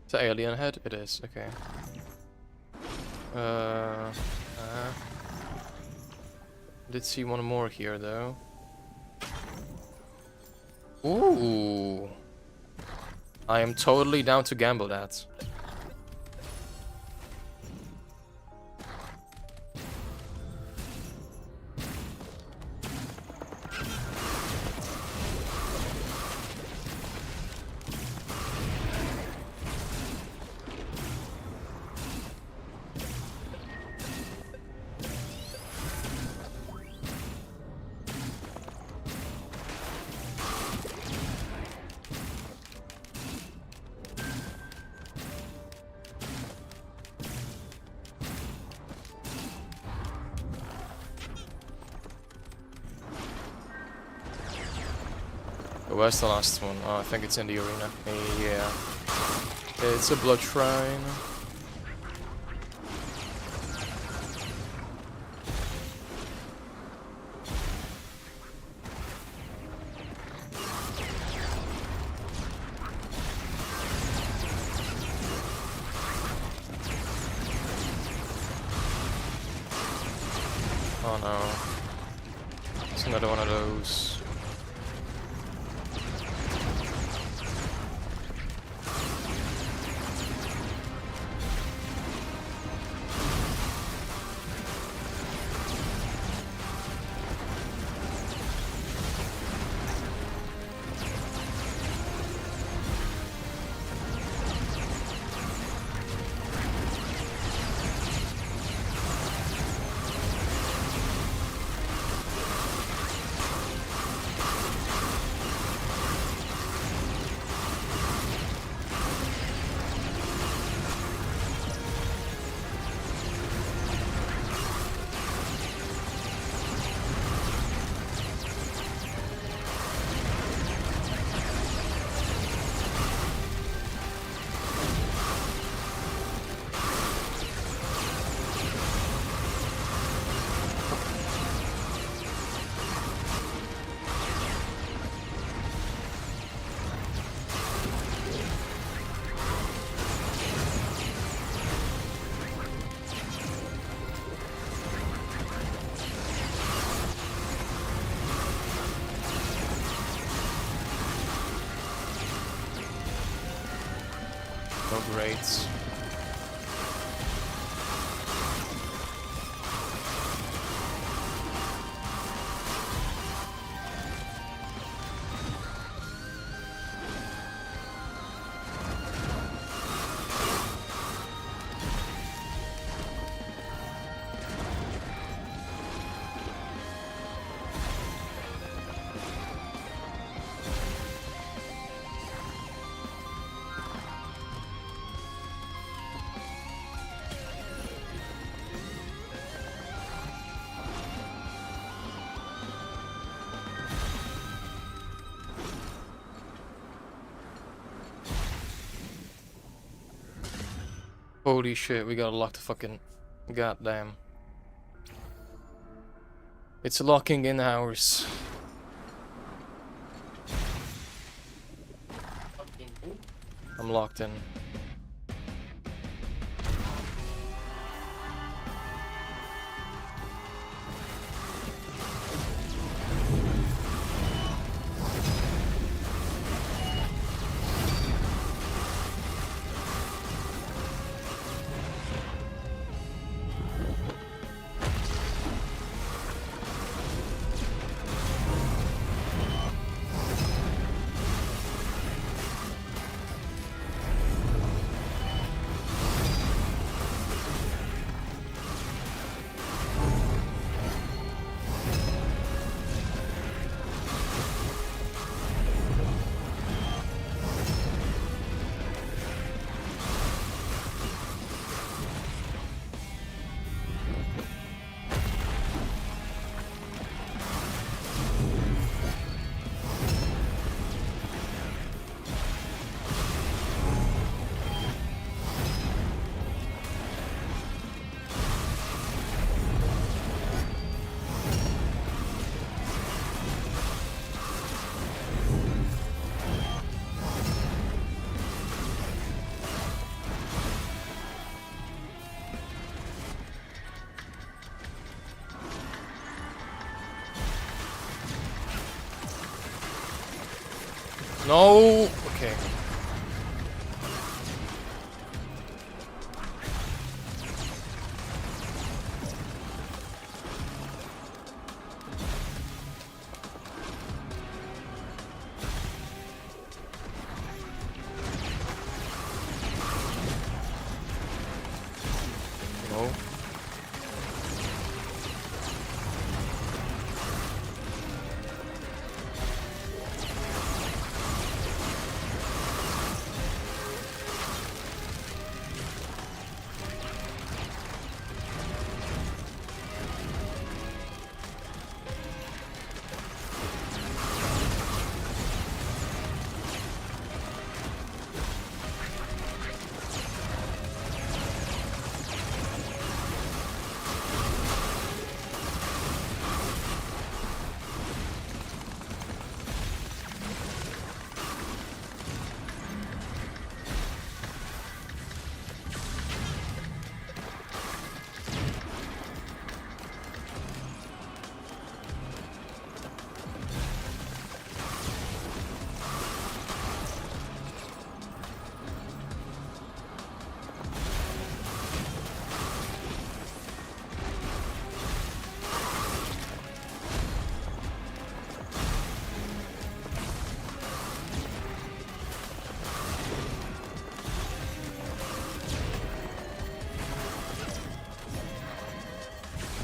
S1: The alien head? It is, okay. Did see one more here though. Ooh. I am totally down to gamble that. Where's the last one? Oh, I think it's in the arena. Yeah. It's a blood shrine. Oh no. It's another one of those. No grades. Holy shit, we gotta lock the fucking... Goddamn. It's locking in hours. I'm locked in. No. Okay. No.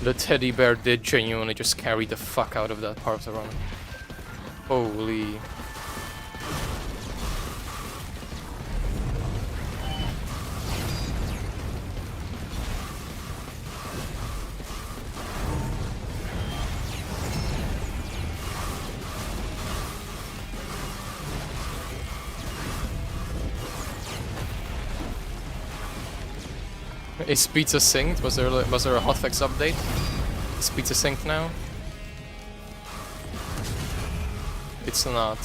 S1: The teddy bear did genuinely just carry the fuck out of that part of the run. Holy. Is pizza synced? Was there a hotfix update? Is pizza synced now? It's not.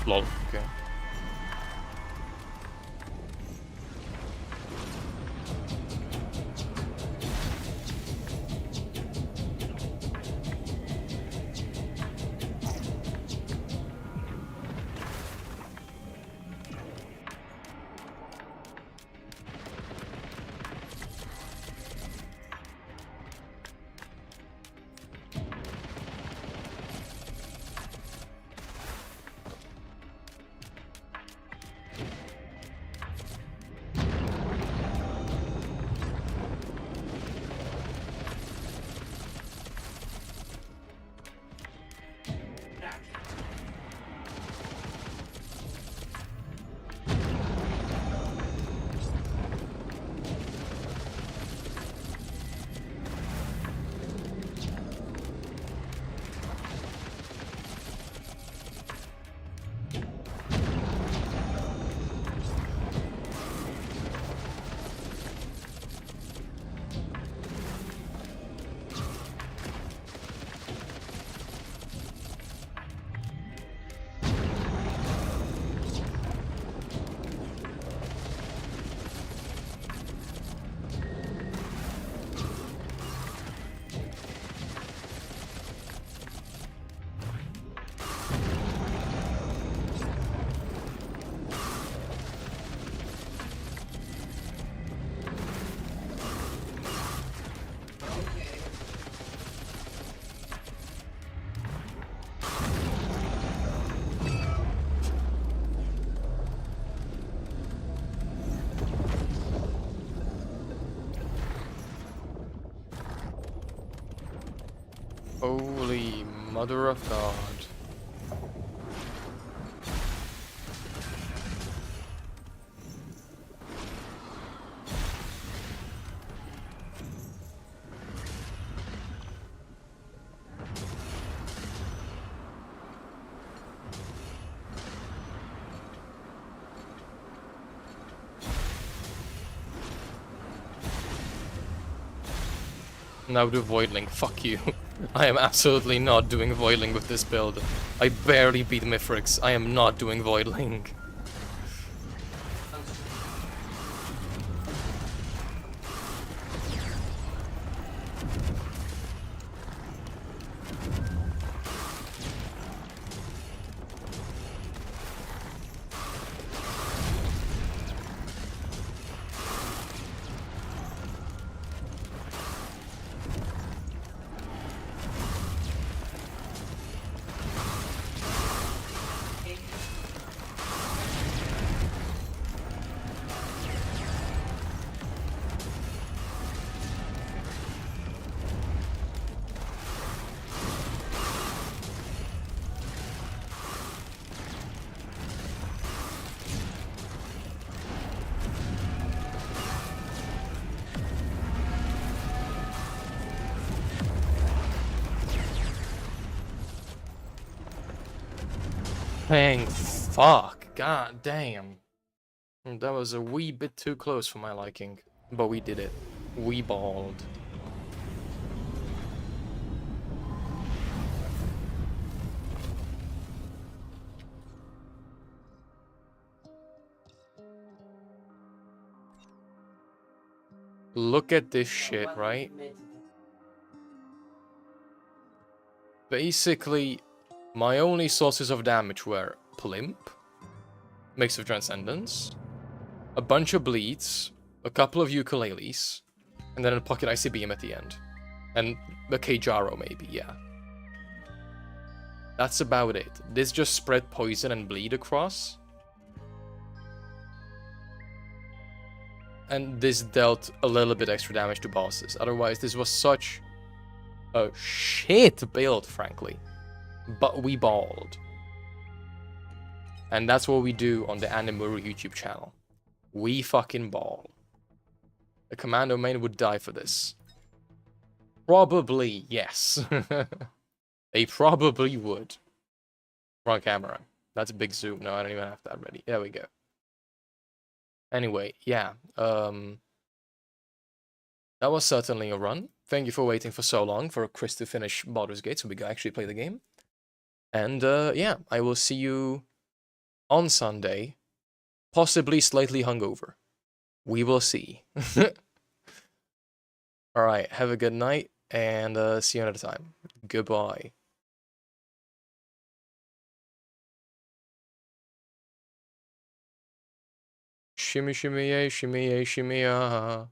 S1: Lol. Okay. Mother of God. Now do Voidling. Fuck you. I am absolutely not doing Voidling with this build. I barely beat Mithrix. I am not doing Voidling. Thank fuck. God damn. That was a wee bit too close for my liking. But we did it. We balled. Look at this shit, right? Basically, my only sources of damage were Plimp, Mix of Transcendence, a bunch of Bleeds, a couple of Ukuleles, and then a Pocket Icy Beam at the end. And a Kejaro maybe, yeah. That's about it. This just spread poison and bleed across. And this dealt a little bit extra damage to bosses. Otherwise, this was such a shit build, frankly. But we balled. And that's what we do on the Animuru YouTube channel. We fucking ball. A Commando main would die for this. Probably, yes. They probably would. Wrong camera. That's a big zoom. No, I don't even have that ready. There we go. Anyway, yeah. That was certainly a run. Thank you for waiting for so long for Kris to finish Baldur's Gate so we can actually play the game. And yeah, I will see you on Sunday. Possibly slightly hungover. We will see. Alright, have a good night, and see you another time. Goodbye. Shimmy, shimmy, yay, shimmy, yay, shimmy, ah.